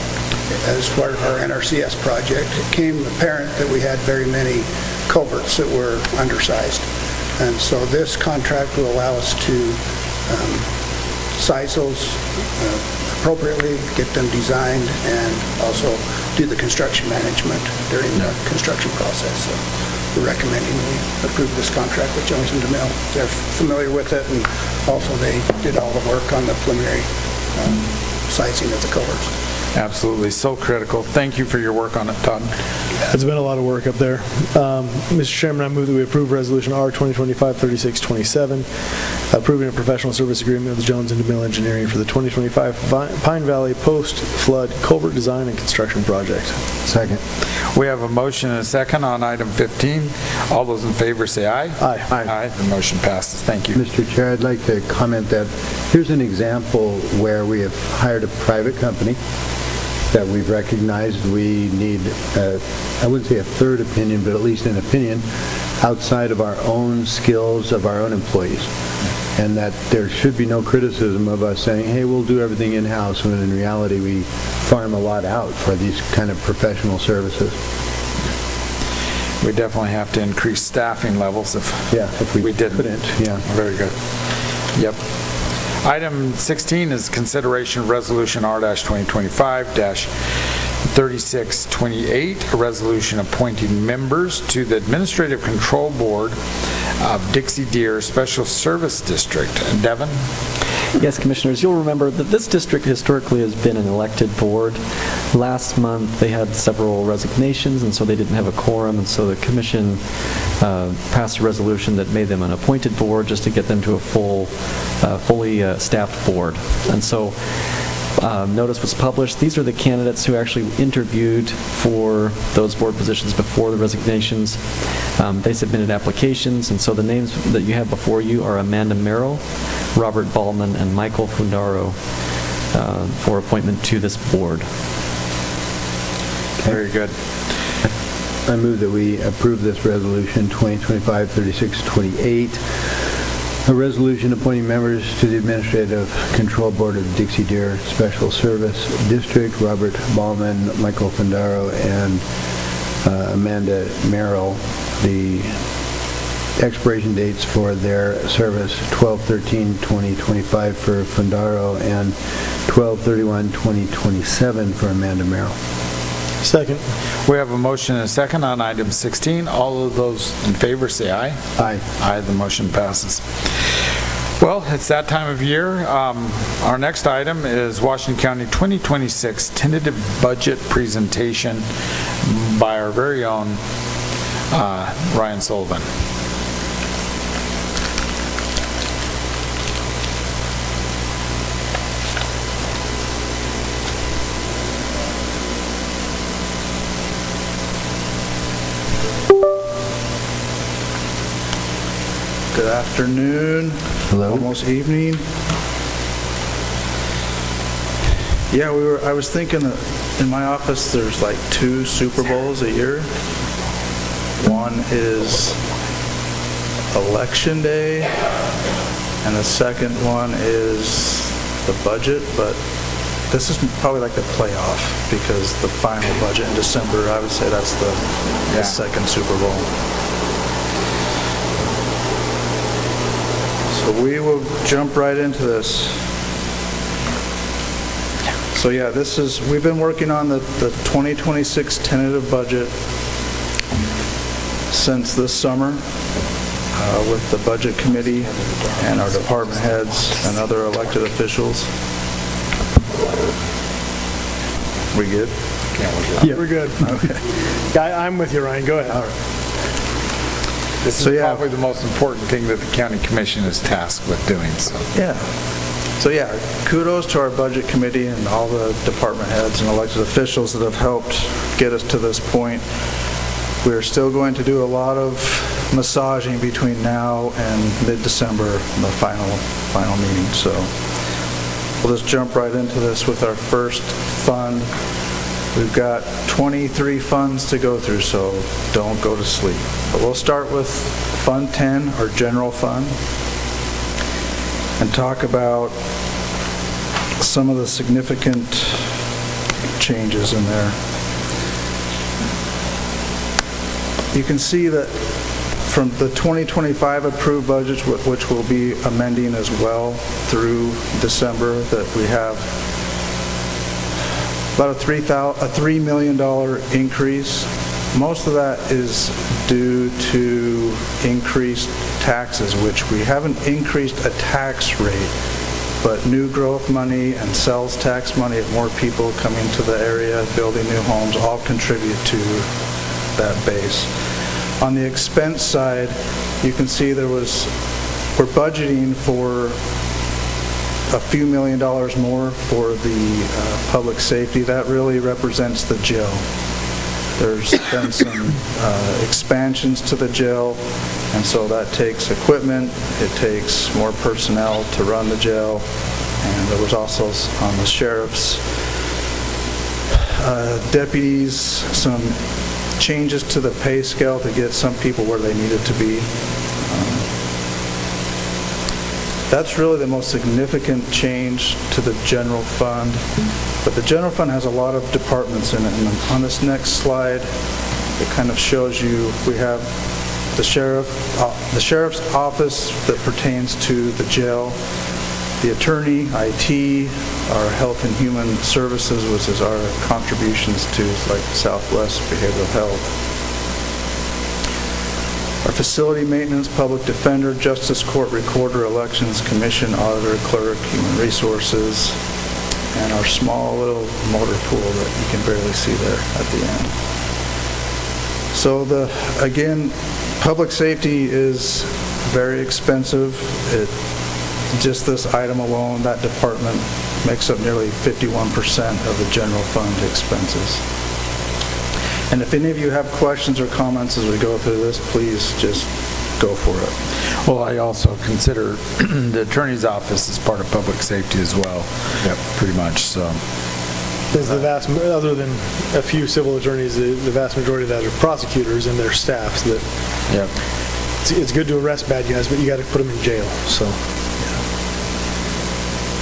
S17: as part of our NRCS project, it became apparent that we had very many culverts that were undersized. And so this contract will allow us to size those appropriately, get them designed, and also do the construction management during the construction process. So we're recommending we approve this contract with Jones and DeMille. They're familiar with it, and also they did all the work on the preliminary sizing of the culverts.
S1: Absolutely, so critical. Thank you for your work on it, Todd.
S5: It's been a lot of work up there. Mr. Chairman, I move that we approve Resolution R 2025-3627, approving a professional service agreement with Jones and DeMille Engineering for the 2025 Pine Valley Post-Flood Culvert Design and Construction Project.
S3: Second.
S1: We have a motion and a second on item 15. All those in favor say aye.
S5: Aye.
S1: Aye. The motion passes. Thank you.
S3: Mr. Chair, I'd like to comment that here's an example where we have hired a private company that we've recognized we need, I wouldn't say a third opinion, but at least an opinion outside of our own skills of our own employees. And that there should be no criticism of us saying, hey, we'll do everything in-house, when in reality we farm a lot out for these kind of professional services.
S1: We definitely have to increase staffing levels if we didn't.
S3: Yeah.
S1: Very good. Yep. Item 16 is consideration of Resolution R-2025-3628, a resolution appointing members to the Administrative Control Board of Dixie Deer Special Service District. Devin?
S8: Yes, Commissioners, you'll remember that this district historically has been an elected board. Last month, they had several resignations, and so they didn't have a quorum, and so the Commission passed a resolution that made them an appointed board just to get them to a fully staffed board. And so notice was published. These are the candidates who actually interviewed for those board positions before the resignations. They submitted applications, and so the names that you have before you are Amanda Merrill, Robert Ballman, and Michael Fundaro for appointment to this board.
S1: Very good.
S3: I move that we approve this resolution 2025-3628, a resolution appointing members to the Administrative Control Board of Dixie Deer Special Service District, Robert Ballman, Michael Fundaro, and Amanda Merrill. The expiration dates for their service, 12/13/2025 for Fundaro and 12/31/2027 for Amanda Merrill.
S5: Second.
S1: We have a motion and a second on item 16. All of those in favor say aye.
S3: Aye.
S1: Aye, the motion passes. Well, it's that time of year. Our next item is Washington County 2026 tentative budget presentation by our very own Ryan Sullivan.
S7: Good afternoon.
S3: Hello.
S7: Almost evening. Yeah, I was thinking that in my office there's like 2 Super Bowls a year. One is Election Day, and the second one is the budget, but this is probably like the playoff, because the final budget in December, I would say that's the second Super Bowl. So we will jump right into this. So yeah, we've been working on the 2026 tentative budget since this summer with the budget committee and our department heads and other elected officials. We good?
S5: Yeah, we're good.
S7: Okay.
S5: I'm with you, Ryan. Go ahead.
S7: All right.
S1: This is probably the most important thing that the county commission is tasked with doing.
S7: So yeah, kudos to our budget committee and all the department heads and elected officials that have helped get us to this point. We're still going to do a lot of massaging between now and mid-December, the final meeting. So we'll just jump right into this with our first fund. We've got 23 funds to go through, so don't go to sleep. But we'll start with Fund 10, our general fund, and talk about some of the significant changes in there. You can see that from the 2025 approved budget, which we'll be amending as well through December, that we have about a $3 million increase Most of that is due to increased taxes, which we haven't increased a tax rate, but new growth money and sales tax money, more people coming to the area, building new homes, all contribute to that base. On the expense side, you can see we're budgeting for a few $1 million more for the public safety. That really represents the jail. There's been some expansions to the jail, and so that takes equipment, it takes more personnel to run the jail, and there was also on the sheriff's deputies some changes to the pay scale to get some people where they needed to be. That's really the most significant change to the general fund. But the general fund has a lot of departments in it. And on this next slide, it kind of shows you, we have the sheriff's office that pertains to the jail, the attorney, IT, our health and human services, which is our contributions to like Southwest Behavioral Health. Our facility maintenance, public defender, justice court, recorder, elections, commission, auditor, clerk, human resources, and our small little motor pool that you can barely see there at the end. So again, public safety is very expensive. Just this item alone, that department makes up nearly 51% of the general fund expenses. And if any of you have questions or comments as we go through this, please just go for it.
S1: Well, I also consider the attorney's office as part of public safety as well. Yep, pretty much, so.
S5: There's other than a few civil attorneys, the vast majority of that are prosecutors and their staffs that,
S1: yep.
S5: It's good to arrest bad guys, but you got to put them in jail, so.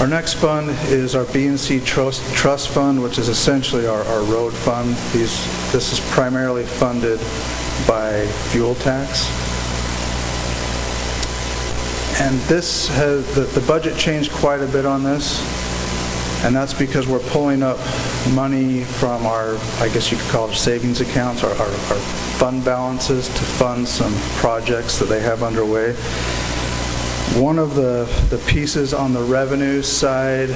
S7: Our next fund is our B&C Trust Fund, which is essentially our road fund. This is primarily funded by fuel tax. And this has, the budget changed quite a bit on this, and that's because we're pulling up money from our, I guess you could call it savings accounts, our fund balances to fund some projects that they have underway. One of the pieces on the revenue side,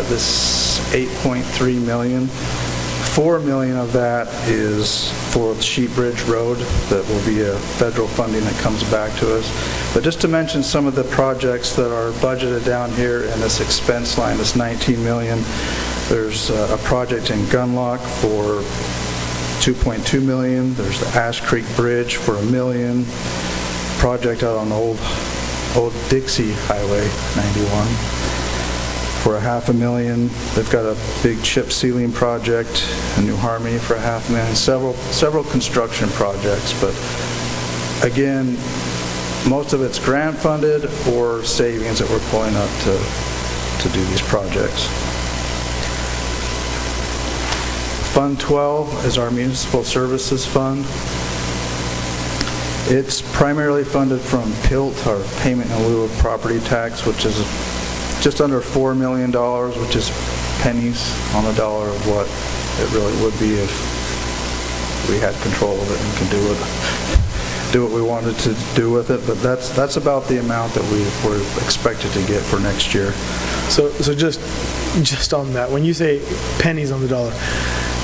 S7: this $8.3 million, $4 million of that is for Sheep Bridge Road. That will be a federal funding that comes back to us. But just to mention some of the projects that are budgeted down here in this expense line, this $19 million, there's a project in Gunlock for $2.2 million. There's the Ash Creek Bridge for $1 million. Project out on the old Dixie Highway 91 for $500,000. They've got a big chip sealing project in New Harmony for $500,000. Several construction projects, but again, most of it's grant funded or savings that we're pulling up to do these projects. Fund 12 is our municipal services fund. It's primarily funded from PILT, our payment in lieu of property tax, which is just under $4 million, which is pennies on the dollar of what it really would be if we had control of it and could do what we wanted to do with it. But that's about the amount that we're expected to get for next year.
S5: So just on that, when you say pennies on the dollar,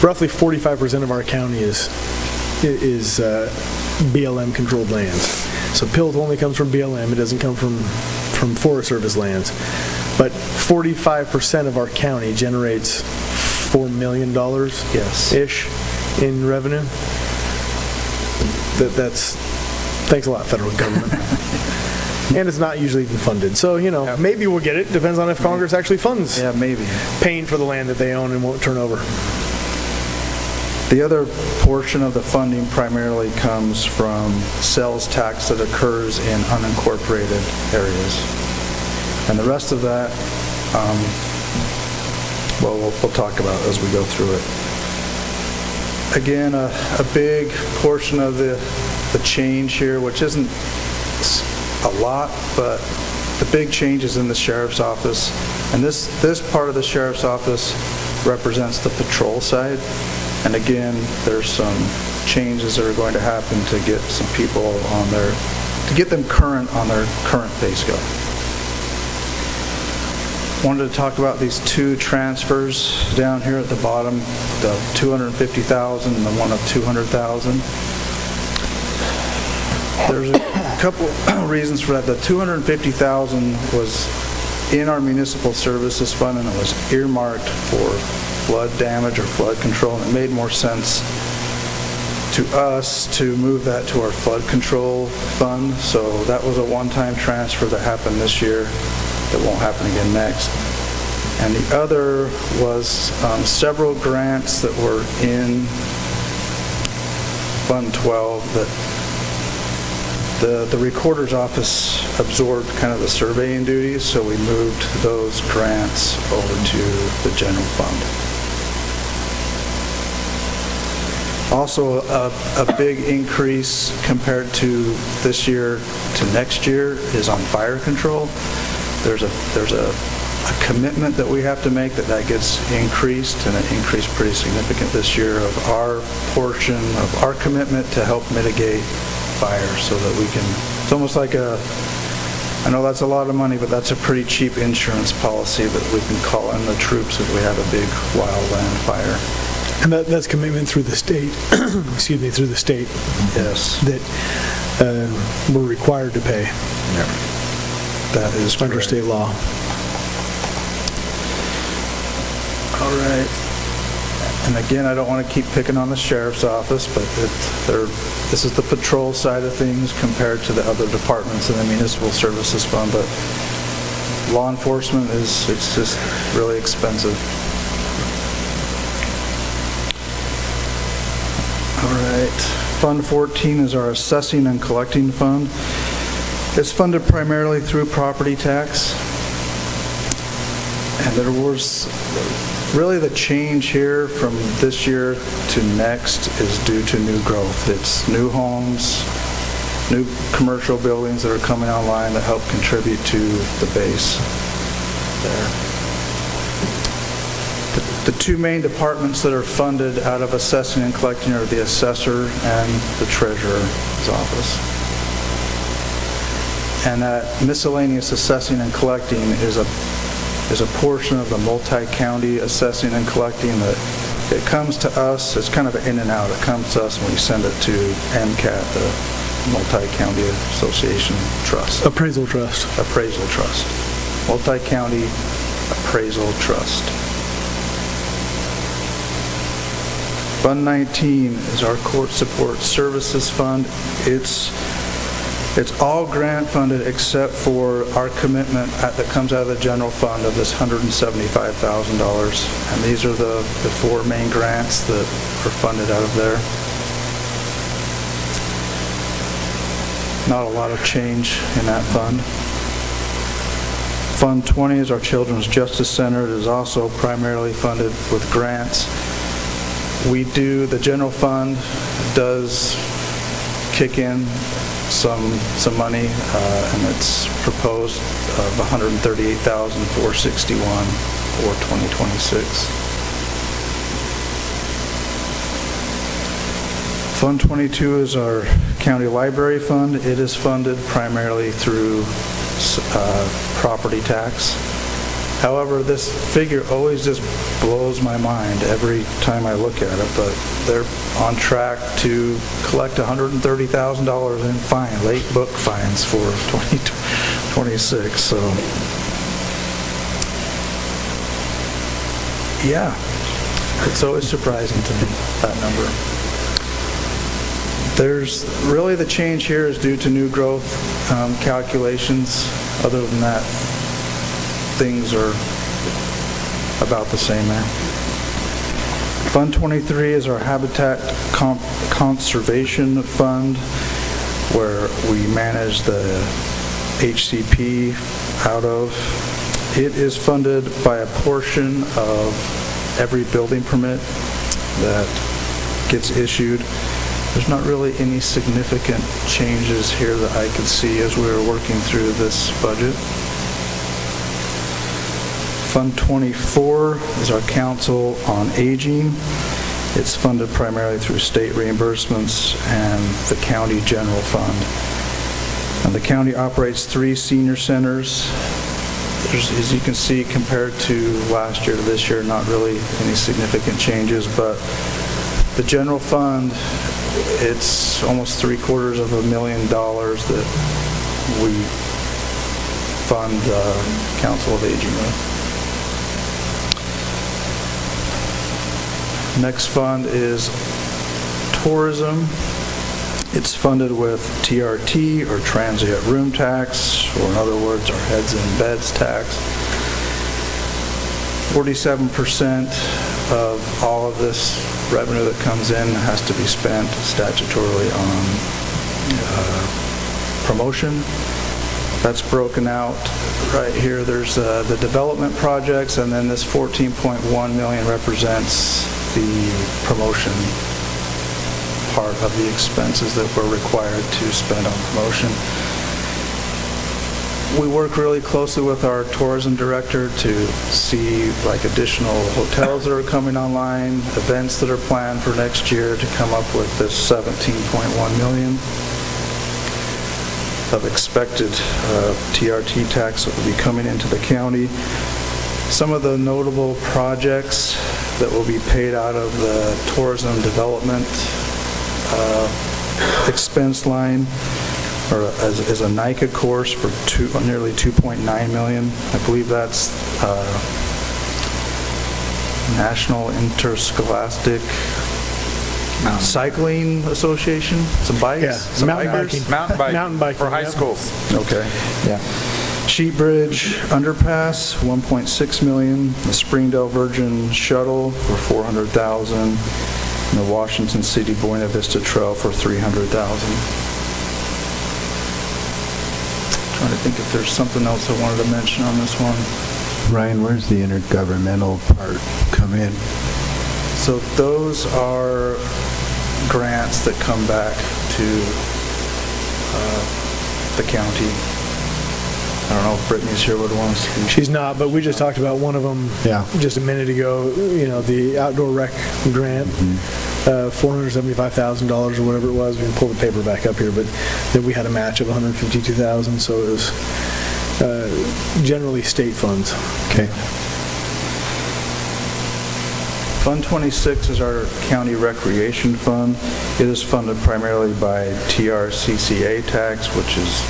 S5: roughly 45% of our county is BLM controlled lands. So PILT only comes from BLM, it doesn't come from Forest Service lands. But 45% of our county generates $4 million ish in revenue. That's thanks a lot, federal government. And it's not usually even funded. So, maybe we'll get it. Depends on if Congress actually funds paying for the land that they own and won't turn over.
S7: The other portion of the funding primarily comes from sales tax that occurs in unincorporated areas. And the rest of that, we'll talk about as we go through it. Again, a big portion of the change here, which isn't a lot, but the big change is in the sheriff's office. And this part of the sheriff's office represents the patrol side. And again, there's some changes that are going to happen to get some people on their, to get them current on their current pay scale. Wanted to talk about these two transfers down here at the bottom, the $250,000 and the one of $200,000. There's a couple reasons for that. The $250,000 was in our municipal services fund, and it was earmarked for flood damage or flood control, and it made more sense to us to move that to our flood control fund. So that was a one-time transfer that happened this year that won't happen again next. And the other was several grants that were in Fund 12 that the recorder's office absorbed kind of the surveying duties, so we moved those grants over to the general fund. Also, a big increase compared to this year to next year is on fire control. There's a commitment that we have to make that gets increased, and it increased pretty significant this year of our portion of our commitment to help mitigate fire, so that we can, it's almost like I know that's a lot of money, but that's a pretty cheap insurance policy that we can call in the troops if we have a big wildland fire.
S5: And that's commitment through the state, excuse me, through the state.
S7: Yes.
S5: That we're required to pay.
S7: Yeah. That is
S5: under state law.
S7: All right. And again, I don't want to keep picking on the sheriff's office, but this is the patrol side of things compared to the other departments in the municipal services fund, but law enforcement it's just really expensive. All right. Fund 14 is our assessing and collecting fund. It's funded primarily through property tax. And there was really the change here from this year to next is due to new growth. It's new homes, new commercial buildings that are coming online that help contribute to the base there. The two main departments that are funded out of assessing and collecting are the assessor and the treasurer's office. And that miscellaneous assessing and collecting is a portion of the multi-county assessing and collecting that it comes to us. It's kind of in and out. It comes to us when we send it to MCAT, the Multi-County Association Trust.
S5: Appraisal Trust.
S7: Appraisal Trust. Multi-County Appraisal Trust. Fund 19 is our court support services fund. It's all grant funded except for our commitment that comes out of the general fund of this $175,000. And these are the four main grants that are funded out of there. Not a lot of change in that fund. Fund 20 is our Children's Justice Center. It is also primarily funded with grants. The general fund does kick in some money, and it's proposed of $138,461 for 2026. Fund 22 is our county library fund. It is funded primarily through property tax. However, this figure always just blows my mind every time I look at it, but they're on track to collect $130,000 in late book fines for 2026. So, yeah, it's always surprising to me, that number. There's really the change here is due to new growth calculations. Other than that, things are about the same there. Fund 23 is our Habitat Conservation Fund, where we manage the HCP out of. It is funded by a portion of every building permit that gets issued. There's not really any significant changes here that I could see as we were working through this budget. Fund 24 is our Council on Aging. It's funded primarily through state reimbursements and the county general fund. And the county operates 3 senior centers. As you can see, compared to last year to this year, not really any significant changes, but the general fund, it's almost $750,000 that we fund Council of Aging with. Next fund is tourism. It's funded with TRT, or transient room tax, or in other words, our heads and beds tax. 47% of all of this revenue that comes in has to be spent statutorily on promotion. That's broken out right here. There's the development projects, and then this $14.1 million represents the promotion part of the expenses that we're required to spend on promotion. We work really closely with our tourism director to see like additional hotels that are coming online, events that are planned for next year to come up with this $17.1 million of expected TRT tax that will be coming into the county. Some of the notable projects that will be paid out of the tourism development expense line is a NICA course for nearly $2.9 million. I believe that's National Interscholastic Cycling Association. Some bikes?
S5: Yeah,
S7: Some
S5: mountain
S7: bikers?
S5: biking. Mountain biking
S1: for high
S5: yep.
S1: schools.
S7: Okay. Yeah. Sheet Bridge Underpass, $1.6 million. The Springdale Virgin Shuttle for $400,000. And the Washington City Buena Vista Trail for $300,000. Trying to think if there's something else I wanted to mention on this one.
S3: Ryan, where's the intergovernmental part come in?
S7: So those are grants that come back to the county. I don't know if Brittany's here would want to speak.
S5: She's not, but we just talked about one of them just a minute ago, the outdoor rec grant, $475,000 or whatever it was. We can pull the paper back up here, but then we had a match of $152,000, so it was generally state funds.
S3: Okay.
S7: Fund 26 is our county recreation fund. It is funded primarily by TRCCA tax, which is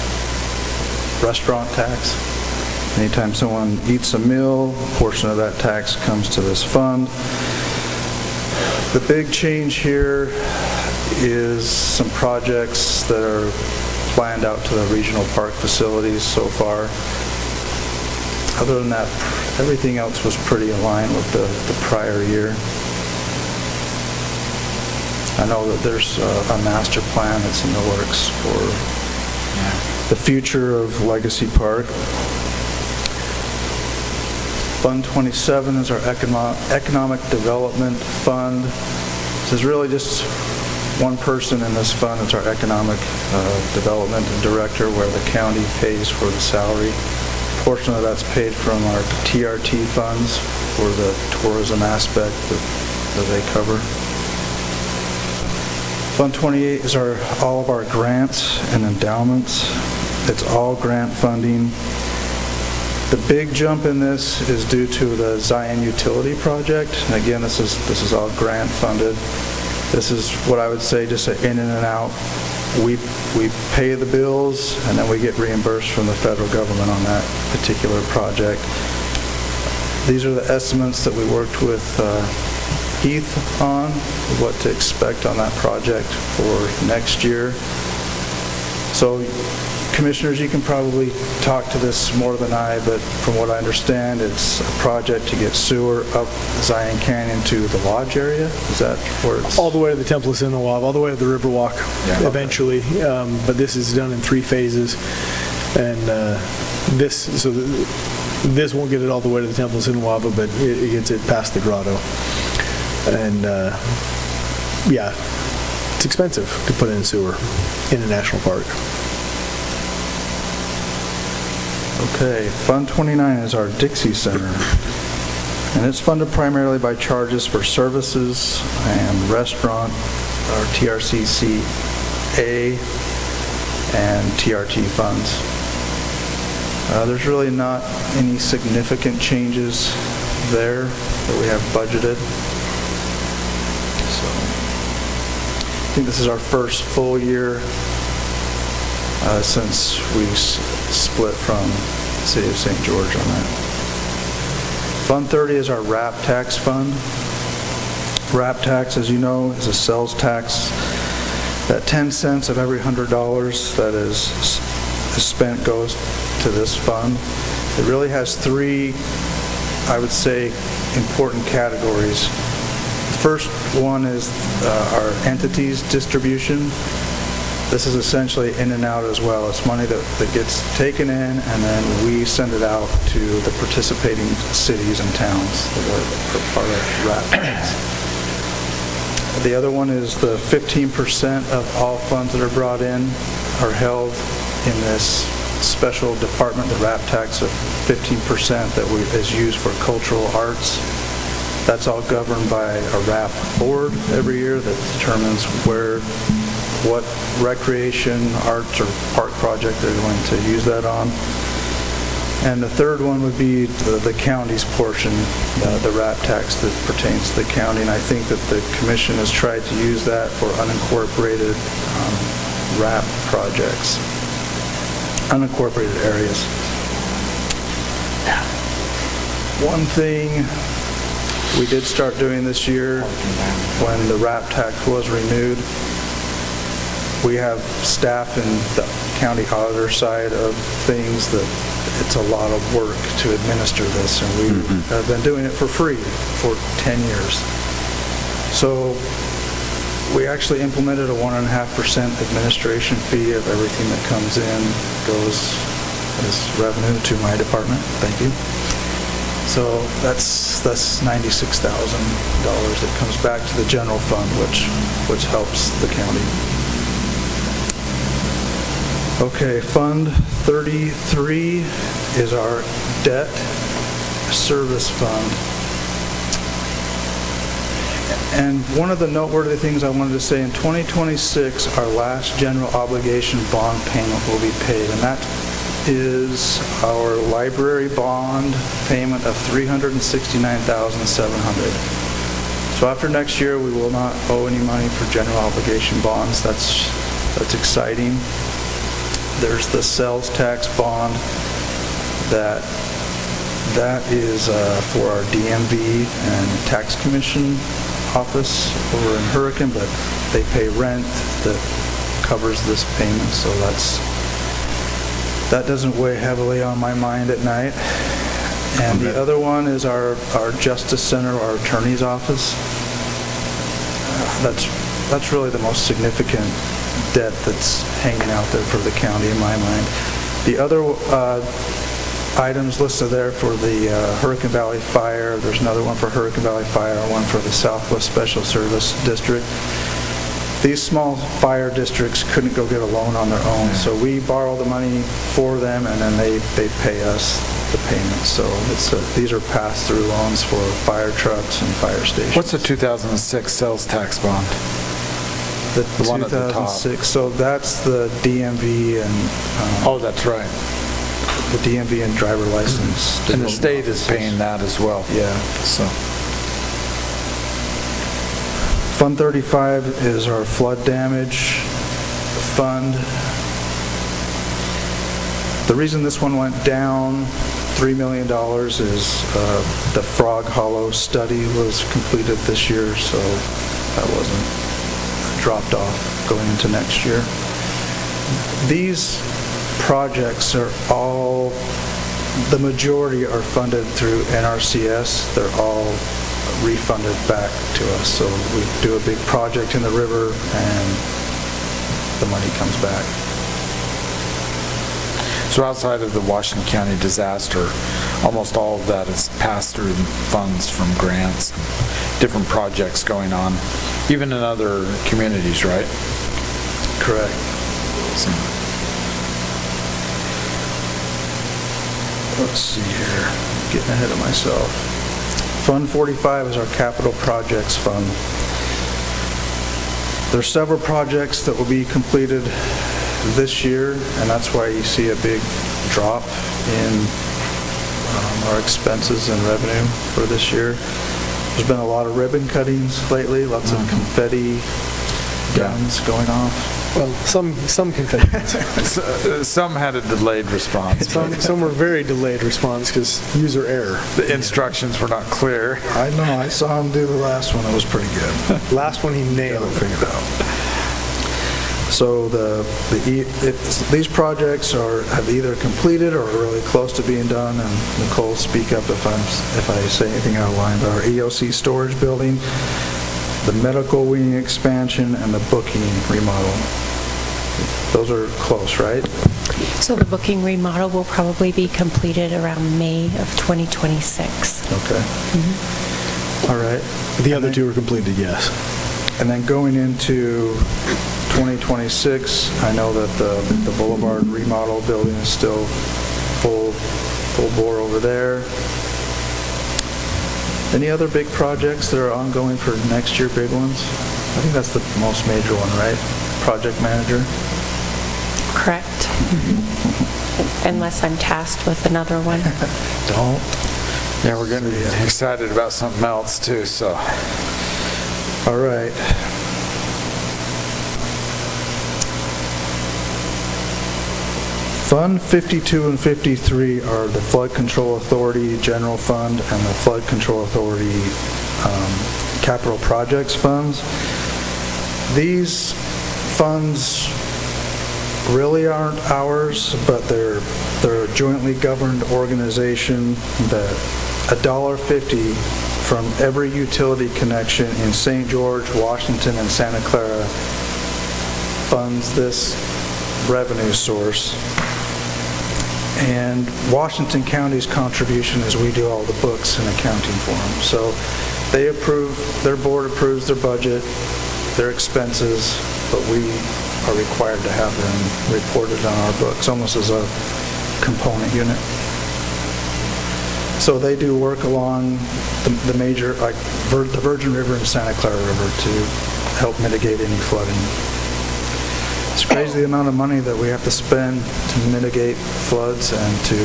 S7: restaurant tax. Anytime someone eats a meal, a portion of that tax comes to this fund. The big change here is some projects that are planned out to the regional park facilities so far. Other than that, everything else was pretty aligned with the prior year. I know that there's a master plan that's in the works for the future of Legacy Park. Fund 27 is our economic development fund. This is really just one person in this fund. It's our economic development director, where the county pays for the salary. A portion of that's paid from our TRT funds for the tourism aspect that they cover. Fund 28 is all of our grants and endowments. It's all grant funding. The big jump in this is due to the Zion Utility Project. And again, this is all grant funded. This is what I would say just an in and out. We pay the bills, and then we get reimbursed from the federal government on that particular project. These are the estimates that we worked with Heath on, what to expect on that project for next year. So, Commissioners, you can probably talk to this more than I, but from what I understand, it's a project to get sewer up Zion Canyon to the lodge area. Is that where it's...
S5: All the way to the Temple of Sinawab, all the way to the Riverwalk eventually. But this is done in 3 phases. And this won't get it all the way to the Temple of Sinawaba, but it gets it past the grotto. And it's expensive to put in sewer in a national park.
S7: Okay, Fund 29 is our Dixie Center. And it's funded primarily by charges for services and restaurant, or TRCCA, and TRT funds. There's really not any significant changes there that we have budgeted. So I think this is our first full year since we split from the City of St. George on that. Fund 30 is our RAP tax fund. RAP tax, as you know, is a sales tax. That 10 cents of every $100 that is spent goes to this fund. It really has three, I would say, important categories. The first one is our entities distribution. This is essentially in and out as well. It's money that gets taken in, and then we send it out to the participating cities and towns that are part of RAP tax. The other one is the 15% of all funds that are brought in are held in this special department, the RAP tax of 15% that is used for cultural arts. That's all governed by a RAP board every year that determines what recreation, arts, or park project they're going to use that on. And the third one would be the county's portion, the RAP tax that pertains to the county. And I think that the commission has tried to use that for unincorporated RAP projects, unincorporated areas. One thing we did start doing this year when the RAP tax was renewed, we have staff in the county auditor side of things that it's a lot of work to administer this, and we have been doing it for free for 10 years. So we actually implemented a 1.5% administration fee of everything that comes in, goes as revenue to my department. Thank you. So that's $96,000 that comes back to the general fund, which helps the county. Okay, Fund 33 is our debt service fund. And one of the noteworthy things I wanted to say, in 2026, our last general obligation bond payment will be paid, and that is our library bond payment of $369,700. So after next year, we will not owe any money for general obligation bonds. That's exciting. There's the sales tax bond that is for our DMV and tax commission office over in Hurricane, but they pay rent that covers this payment, so that doesn't weigh heavily on my mind at night. And the other one is our Justice Center, our attorney's office. That's really the most significant debt that's hanging out there for the county in my mind. The other items listed there for the Hurricane Valley Fire, there's another one for Hurricane Valley Fire, one for the Southwest Special Service District. These small fire districts couldn't go get a loan on their own, so we borrow the money for them, and then they pay us the payments. So these are pass-through loans for fire trucks and fire stations.
S1: What's the 2006 sales tax bond?
S7: The
S1: one at the top.
S7: 2006, so that's the DMV and...
S1: oh, that's right.
S7: The DMV and driver license.
S1: And the state is paying that as well.
S7: Yeah.
S1: So.
S7: Fund 35 is our flood damage fund. The reason this one went down $3 million is the Frog Hollow study was completed this year, so that wasn't dropped off going into next year. These projects are all, the majority are funded through NRCS. They're all refunded back to us. So we do a big project in the river and the money comes back.
S1: So outside of the Washington County disaster, almost all of that is pass-through funds from grants, different projects going on, even in other communities, right?
S7: Correct.
S1: So, let's see here.
S7: Getting ahead of myself. Fund 45 is our capital projects fund. There's several projects that will be completed this year, and that's why you see a big drop in our expenses and revenue for this year. There's been a lot of ribbon cuttings lately, lots of confetti guns going off.
S5: Well, some confetti.
S1: Some had a delayed response.
S5: Some were very delayed response because user error.
S1: The instructions were not clear.
S7: I know, I saw him do the last one, it was pretty good.
S5: Last one he nailed.
S7: Figured out. So these projects have either completed or are really close to being done, and Nicole, speak up if I say anything out of line, but our EOC storage building, the medical wing expansion, and the booking remodel. Those are close, right?
S18: So the booking remodel will probably be completed around May of 2026.
S7: Okay. All right.
S5: The other two are completed, yes.
S7: And then going into 2026, I know that the Boulevard remodel building is still full bore over there. Any other big projects that are ongoing for next year, big ones? I think that's the most major one, right? Project manager?
S18: Correct. Unless I'm tasked with another one.
S7: Don't.
S1: Yeah, we're getting excited about something else too, so.
S7: All right. Fund 52 and 53 are the Flood Control Authority General Fund and the Flood Control Authority Capital Projects Funds. These funds really aren't ours, but they're a jointly governed organization that $1.50 from every utility connection in St. George, Washington, and Santa Clara funds this revenue source. And Washington County's contribution is we do all the books and accounting for them. So they their board approves their budget, their expenses, but we are required to have them reported on our books, almost as a component unit. So they do work along the major, like the Virgin River and Santa Clara River to help mitigate any flooding. It's crazy the amount of money that we have to spend to mitigate floods and to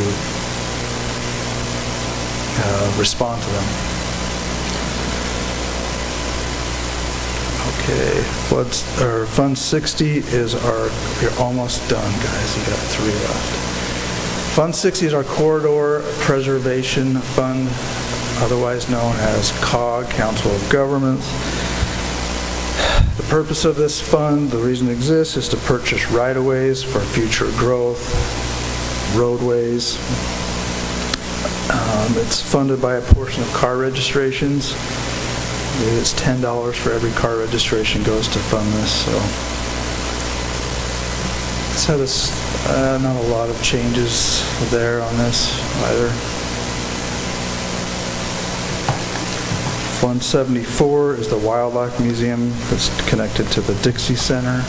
S7: respond to them. Okay, Fund 60 is you're almost done, guys. You got 3 left. Fund 60 is our Corridor Preservation Fund, otherwise known as COG, Council of Governments. The purpose of this fund, the reason it exists, is to purchase right-of-ways for future growth, roadways. It's funded by a portion of car registrations. It's $10 for every car registration goes to fund this. So this not a lot of changes there on this either. Fund 74 is the Wildlife Museum that's connected to the Dixie Center.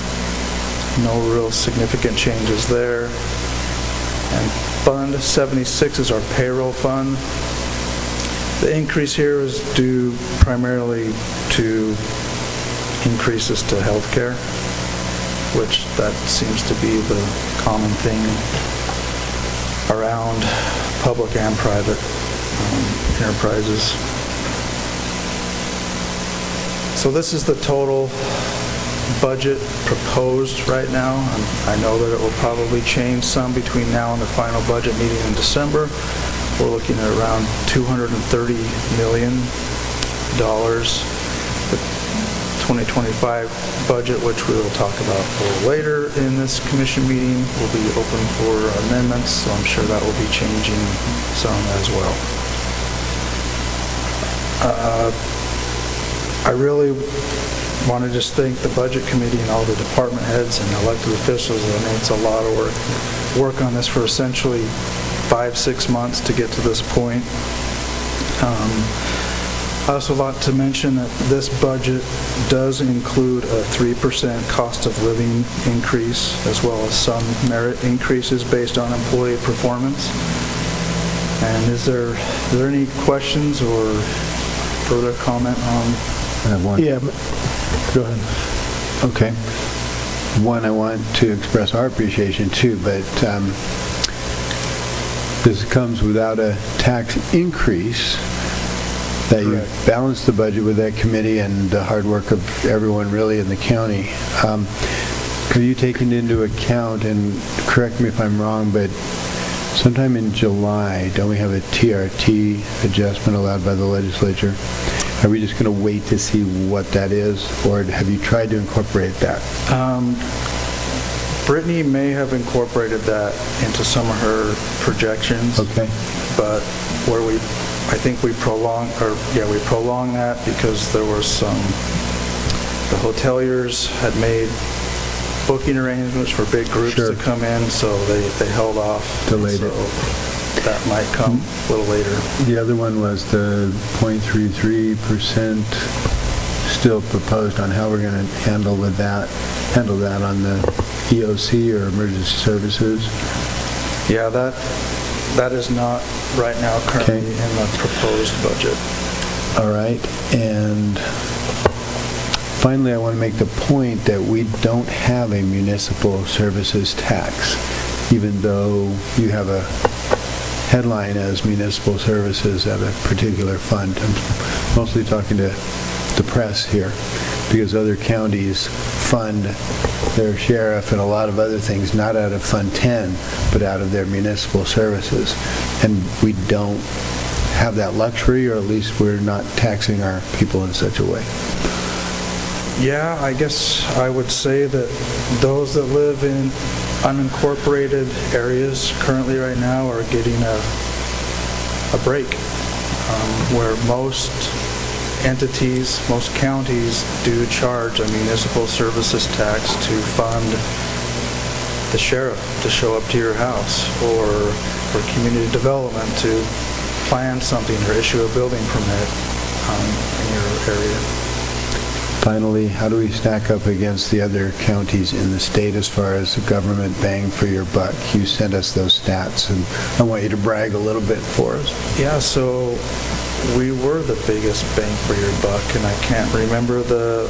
S7: No real significant changes there. And Fund 76 is our payroll fund. The increase here is due primarily to increases to healthcare, which that seems to be the common thing around public and private enterprises. So this is the total budget proposed right now. I know that it will probably change some between now and the final budget meeting in December. We're looking at around $230 million. The 2025 budget, which we will talk about a little later in this commission meeting, will be open for amendments, so I'm sure that will be changing some as well. I really want to just thank the Budget Committee and all the department heads and elected officials. I know it's a lot of work on this for essentially 5-6 months to get to this point. I also want to mention that this budget does include a 3% cost of living increase, as well as some merit increases based on employee performance. And is there any questions or further comment on?
S3: I have one.
S5: Yeah, go ahead.
S3: Okay. One, I want to express our appreciation too, but this comes without a tax increase, that you balance the budget with that committee and the hard work of everyone really in the county. Are you taking into account, and correct me if I'm wrong, but sometime in July, don't we have a TRT adjustment allowed by the legislature? Are we just going to wait to see what that is, or have you tried to incorporate that?
S7: Brittany may have incorporated that into some of her projections.
S3: Okay.
S7: But where I think we prolonged that because there was the hoteliers had made booking arrangements for big groups to come in, so they held off.
S3: Delayed it.
S7: That might come a little later.
S3: The other one was the 0.33% still proposed on how we're going to handle that on the EOC or emergency services.
S7: Yeah, that is not right now currently in the proposed budget.
S3: All right, and finally, I want to make the point that we don't have a municipal services tax, even though you have a headline as municipal services at a particular fund. I'm mostly talking to the press here, because other counties fund their sheriff and a lot of other things not out of Fund 10, but out of their municipal services. And we don't have that luxury, or at least we're not taxing our people in such a way.
S7: Yeah, I guess I would say that those that live in unincorporated areas currently right now are getting a break, where most entities, most counties do charge a municipal services tax to fund the sheriff to show up to your house, or for community development to plan something or issue a building permit in your area.
S3: Finally, how do we stack up against the other counties in the state as far as the government bang for your buck? You sent us those stats, and I want you to brag a little bit for us.
S7: Yeah, so we were the biggest bang for your buck, and I can't remember the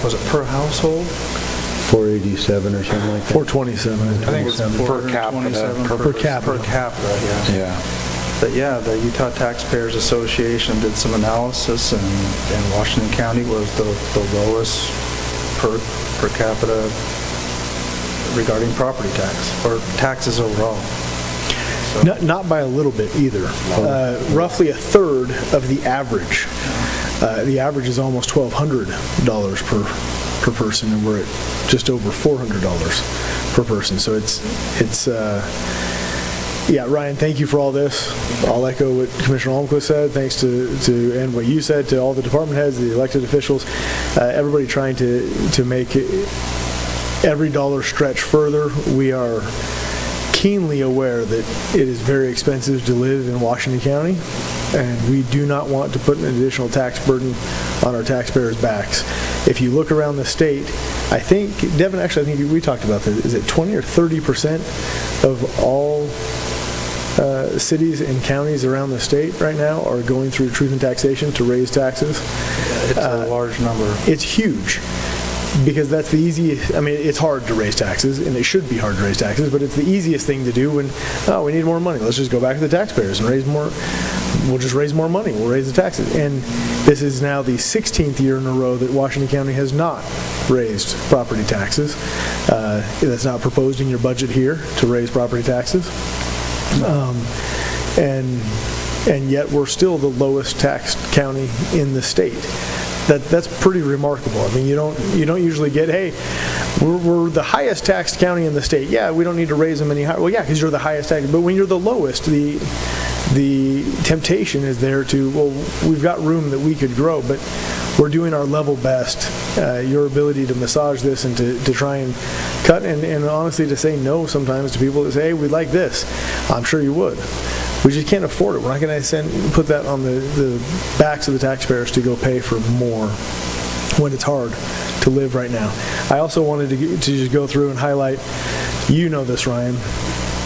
S7: was it per household?
S3: 487 or something like that.
S5: 427.
S1: I think it's per capita.
S5: Per capita.
S7: Per capita, yeah.
S1: Yeah.
S7: But yeah, the Utah Taxpayers Association did some analysis, and Washington County was the lowest per capita regarding property tax, or taxes overall. So.
S5: Not by a little bit either. Roughly a third of the average. The average is almost $1,200 per person, and we're at just over $400 per person. So it's yeah, Ryan, thank you for all this. I'll echo what Commissioner Holmquist said. Thanks to and what you said, to all the department heads, the elected officials, everybody trying to make every dollar stretch further. We are keenly aware that it is very expensive to live in Washington County, and we do not want to put an additional tax burden on our taxpayers' backs. If you look around the state, I think, Devin, actually, I think we talked about this. Is it 20 or 30% of all cities and counties around the state right now are going through truth and taxation to raise taxes?
S7: It's a large number.
S5: It's huge. Because that's the easiest, I mean, it's hard to raise taxes, and it should be hard to raise taxes, but it's the easiest thing to do when, we need more money. Let's just go back to the taxpayers and raise more. We'll just raise more money. We'll raise the taxes. And this is now the 16th year in a row that Washington County has not raised property taxes. That's not proposed in your budget here to raise property taxes. And yet we're still the lowest taxed county in the state. That's pretty remarkable. I mean, you don't usually get, hey, we're the highest taxed county in the state. Yeah, we don't need to raise them any higher. Well, yeah, because you're the highest taxed. But when you're the lowest, the temptation is there to, well, we've got room that we could grow, but we're doing our level best. Your ability to massage this and to try and cut and honestly to say no sometimes to people that say, hey, we'd like this. I'm sure you would. We just can't afford it. We're not going to put that on the backs of the taxpayers to go pay for more when it's hard to live right now. I also wanted to just go through and highlight, you know this, Ryan,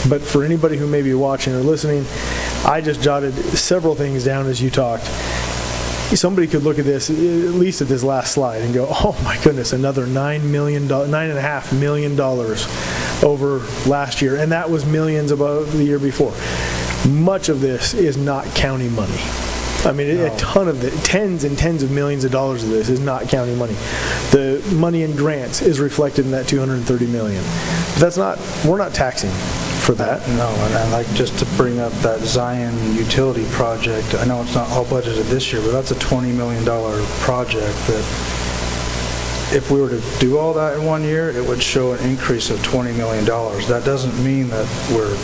S5: but for anybody who may be watching or listening, I just jotted several things down as you talked. Somebody could look at this, at least at this last slide, and go, oh my goodness, another $9.5 million over last year, and that was millions above the year before. Much of this is not county money. I mean, a ton of it, tens and tens of millions of dollars of this is not county money. The money in grants is reflected in that $230 million. But that's not, we're not taxing for that.
S7: No, and I'd like just to bring up that Zion utility project. I know it's not all budgeted this year, but that's a $20 million project that if we were to do all that in 1 year, it would show an increase of $20 million. That doesn't mean that we're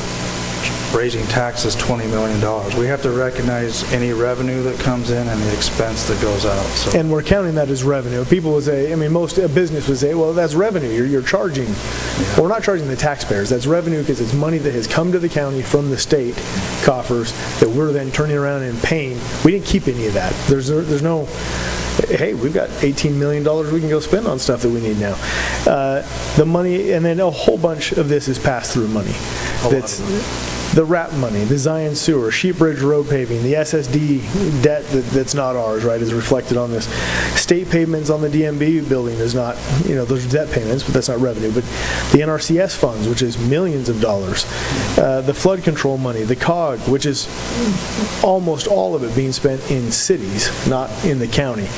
S7: raising taxes $20 million. We have to recognize any revenue that comes in and the expense that goes out. So.
S5: And we're counting that as revenue. People would say, I mean, a business would say, well, that's revenue. You're charging. Yeah. Well, we're not charging the taxpayers. That's revenue because it's money that has come to the county from the state coffers that we're then turning around and paying. We didn't keep any of that. There's no, hey, we've got $18 million we can go spend on stuff that we need now. The money, and then a whole bunch of this is pass-through money. That's the RAP money, the Zion Sewer, Sheep Bridge Road paving, the SSD debt that's not ours, right, is reflected on this. State payments on the DMB building is not, those are debt payments, but that's not revenue. But the NRCS funds, which is millions of dollars. The flood control money, the COG, which is almost all of it being spent in cities, not in the county.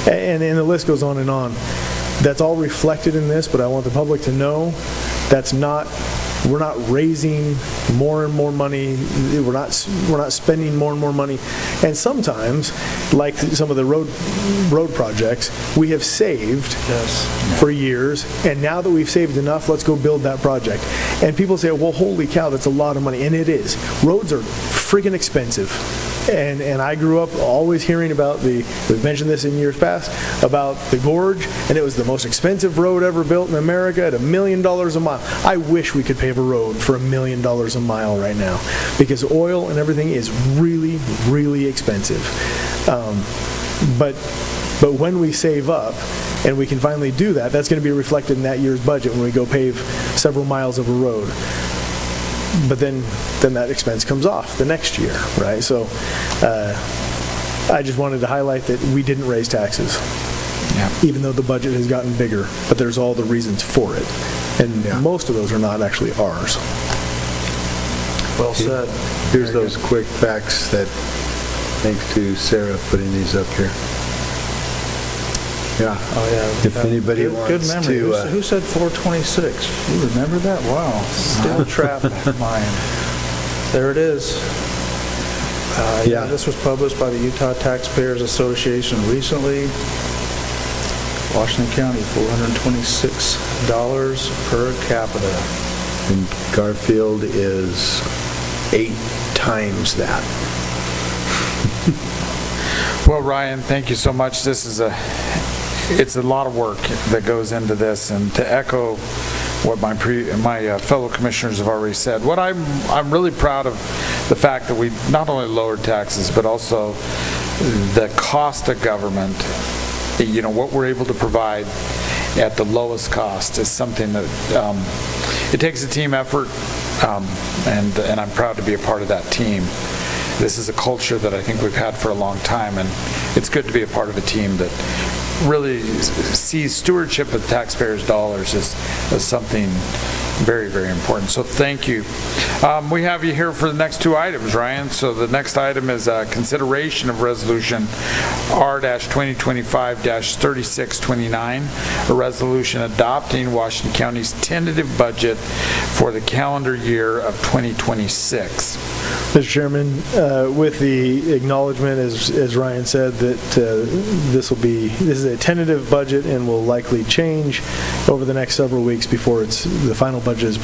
S5: And the list goes on and on. That's all reflected in this, but I want the public to know we're not raising more and more money. We're not spending more and more money. And sometimes, like some of the road projects, we have saved for years. And now that we've saved enough, let's go build that project. And people say, well, holy cow, that's a lot of money. And it is. Roads are friggin' expensive. And I grew up always hearing about we've mentioned this in years past, about the Gorge, and it was the most expensive road ever built in America at $1 million a mile. I wish we could pave a road for $1 million a mile right now, because oil and everything is really, really expensive. But when we save up, and we can finally do that, that's going to be reflected in that year's budget when we go pave several miles of a road. But then that expense comes off the next year, right? So I just wanted to highlight that we didn't raise taxes, even though the budget has gotten bigger, but there's all the reasons for it. And most of those are not actually ours.
S7: Well said.
S3: Here's those quick facts that, thanks to Sarah putting these up here. Yeah.
S7: Oh, yeah.
S3: If anybody wants
S7: good memory.
S3: to...
S7: Who said 426? You remember that? Wow. Still trapped in mind. There it is. This was published by the Utah Taxpayers Association recently. Washington County, $426 per capita.
S3: And Garfield is 8 times that.
S1: Well, Ryan, thank you so much. It's a lot of work that goes into this, and to echo what my fellow commissioners have already said, what I'm really proud of the fact that we not only lowered taxes, but also the cost of government. What we're able to provide at the lowest cost is something that it takes a team effort, and I'm proud to be a part of that team. This is a culture that I think we've had for a long time, and it's good to be a part of a team that really sees stewardship of taxpayers' dollars as something very, very important. So thank you. We have you here for the next 2 items, Ryan. So the next item is consideration of Resolution R-2025-3629, a resolution adopting Washington County's tentative budget for the calendar year of 2026.
S5: Mr. Chairman, with the acknowledgement, as Ryan said, that this is a tentative budget and will likely change over the next several weeks before the final budget is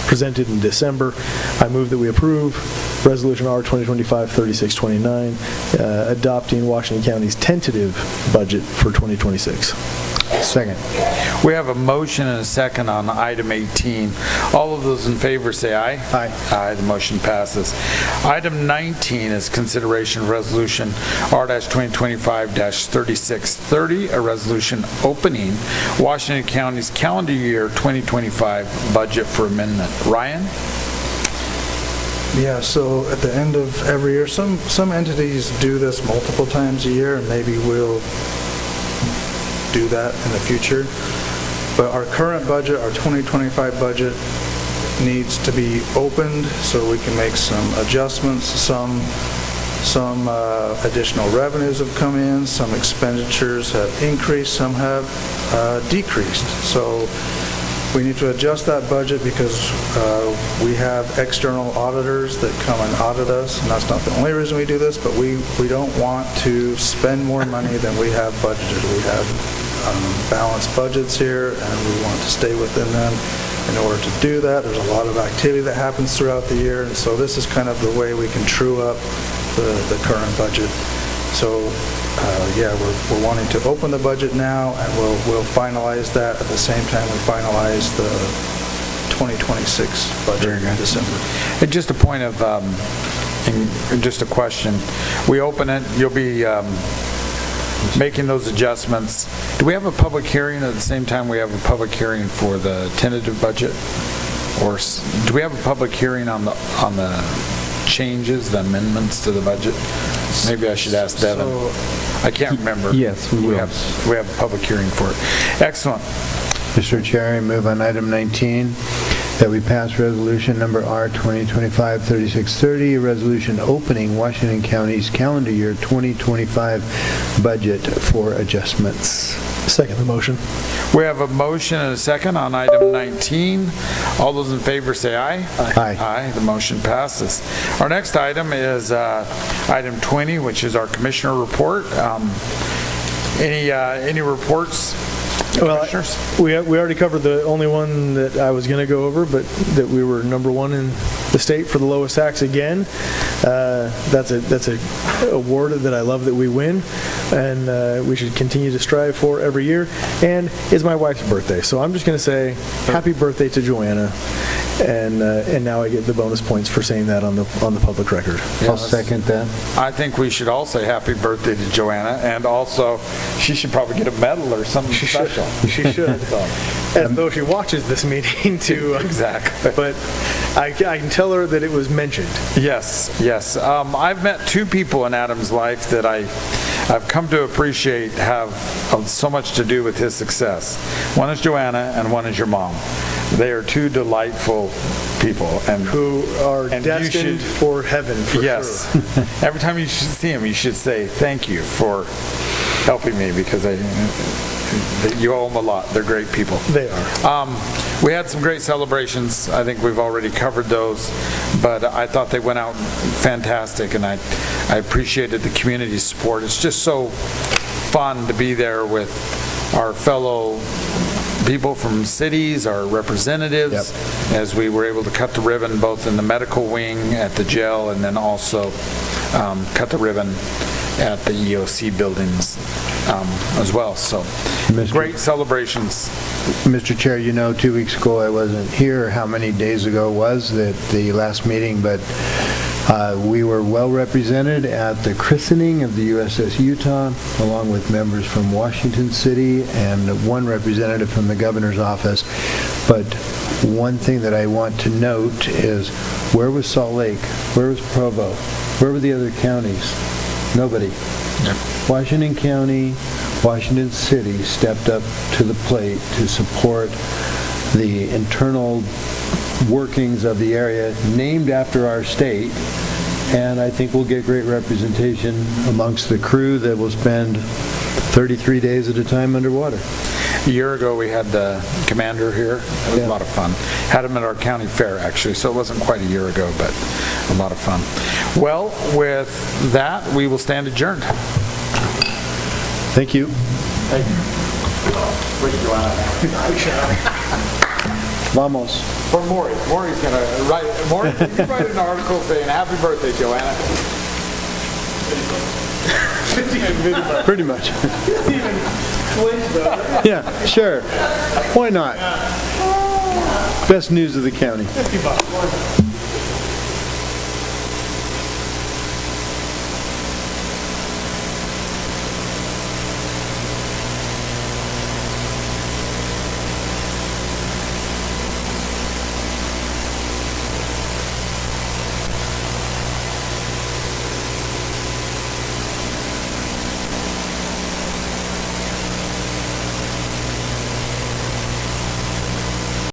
S5: presented in December. I move that we approve Resolution R-2025-3629, adopting Washington County's tentative budget for 2026.
S3: Second.
S1: We have a motion and a second on item 18. All of those in favor say aye.
S5: Aye.
S1: Aye. The motion passes. Item 19 is consideration of Resolution R-2025-3630, a resolution opening Washington County's calendar year 2025 budget for amendment. Ryan?
S7: Yeah, so at the end of every year, some entities do this multiple times a year, and maybe we'll do that in the future. But our current budget, our 2025 budget, needs to be opened so we can make some adjustments. Some additional revenues have come in, some expenditures have increased, some have decreased. So we need to adjust that budget because we have external auditors that come and audit us, and that's not the only reason we do this, but we don't want to spend more money than we have budgeted. We have balanced budgets here, and we want to stay within them. In order to do that, there's a lot of activity that happens throughout the year, and so this is kind of the way we can true up the current budget. So, yeah, we're wanting to open the budget now, and we'll finalize that at the same time we finalize the 2026 budget in December.
S1: And just a point of, just a question. We open it, you'll be making those adjustments. Do we have a public hearing at the same time we have a public hearing for the tentative budget? Or do we have a public hearing on the changes, the amendments to the budget? Maybe I should ask Devin. I can't remember.
S3: Yes, we will.
S1: We have a public hearing for it. Excellent.
S3: Mr. Chair, I move on item 19 that we pass resolution number R 2025-3630, a resolution opening Washington County's calendar year 2025 budget for adjustments.
S5: Second the motion.
S1: We have a motion and a second on item 19. All those in favor say aye.
S3: Aye.
S1: Aye. The motion passes. Our next item is item 20, which is our commissioner report. Any reports?
S5: Well, we already covered the only one that I was going to go over, but that we were number one in the state for the lowest tax again. That's a award that I love that we win, and we should continue to strive for every year. And it's my wife's birthday, so I'm just going to say happy birthday to Joanna. And now I get the bonus points for saying that on the public record.
S3: I'll second that.
S1: I think we should all say happy birthday to Joanna, and also she should probably get a medal or something special.
S5: She should. As though she watches this meeting too.
S1: Exactly.
S5: But I can tell her that it was mentioned.
S1: Yes. I've met two people in Adam's life that I've come to appreciate have so much to do with his success. One is Joanna, and one is your mom. They are two delightful people, and
S5: who are destined for heaven. For
S1: yes.
S5: Sure.
S1: Every time you should see them, you should say thank you for helping me, because you owe them a lot. They're great people.
S5: They are.
S1: We had some great celebrations. I think we've already covered those, but I thought they went out fantastic, and I appreciated the community's support. It's just so fun to be there with our fellow people from cities, our representatives, as we were able to cut the ribbon both in the medical wing at the jail, and then also cut the ribbon at the EOC buildings as well. So great celebrations.
S3: Mr. Chair, 2 weeks ago I wasn't here. How many days ago was that the last meeting, but we were well represented at the christening of the USS Utah, along with members from Washington City and one representative from the governor's office. But one thing that I want to note is, where was Salt Lake? Where was Provo? Where were the other counties? Nobody.
S1: Yep.
S3: Washington County, Washington City stepped up to the plate to support the internal workings of the area named after our state, and I think we'll get great representation amongst the crew that will spend 33 days at a time underwater.
S1: A year ago, we had the commander here. It was a lot of fun. Had him at our county fair, actually, so it wasn't quite a year ago, but a lot of fun. Well, with that, we will stand adjourned.
S3: Thank you.
S1: Thank you.
S3: Vamos.
S1: For Maury. Maury's going to write. Maury, you can write an article saying, happy birthday, Joanna.
S3: Pretty much. Yeah, sure. Why not? Best news of the county.
S5: $50.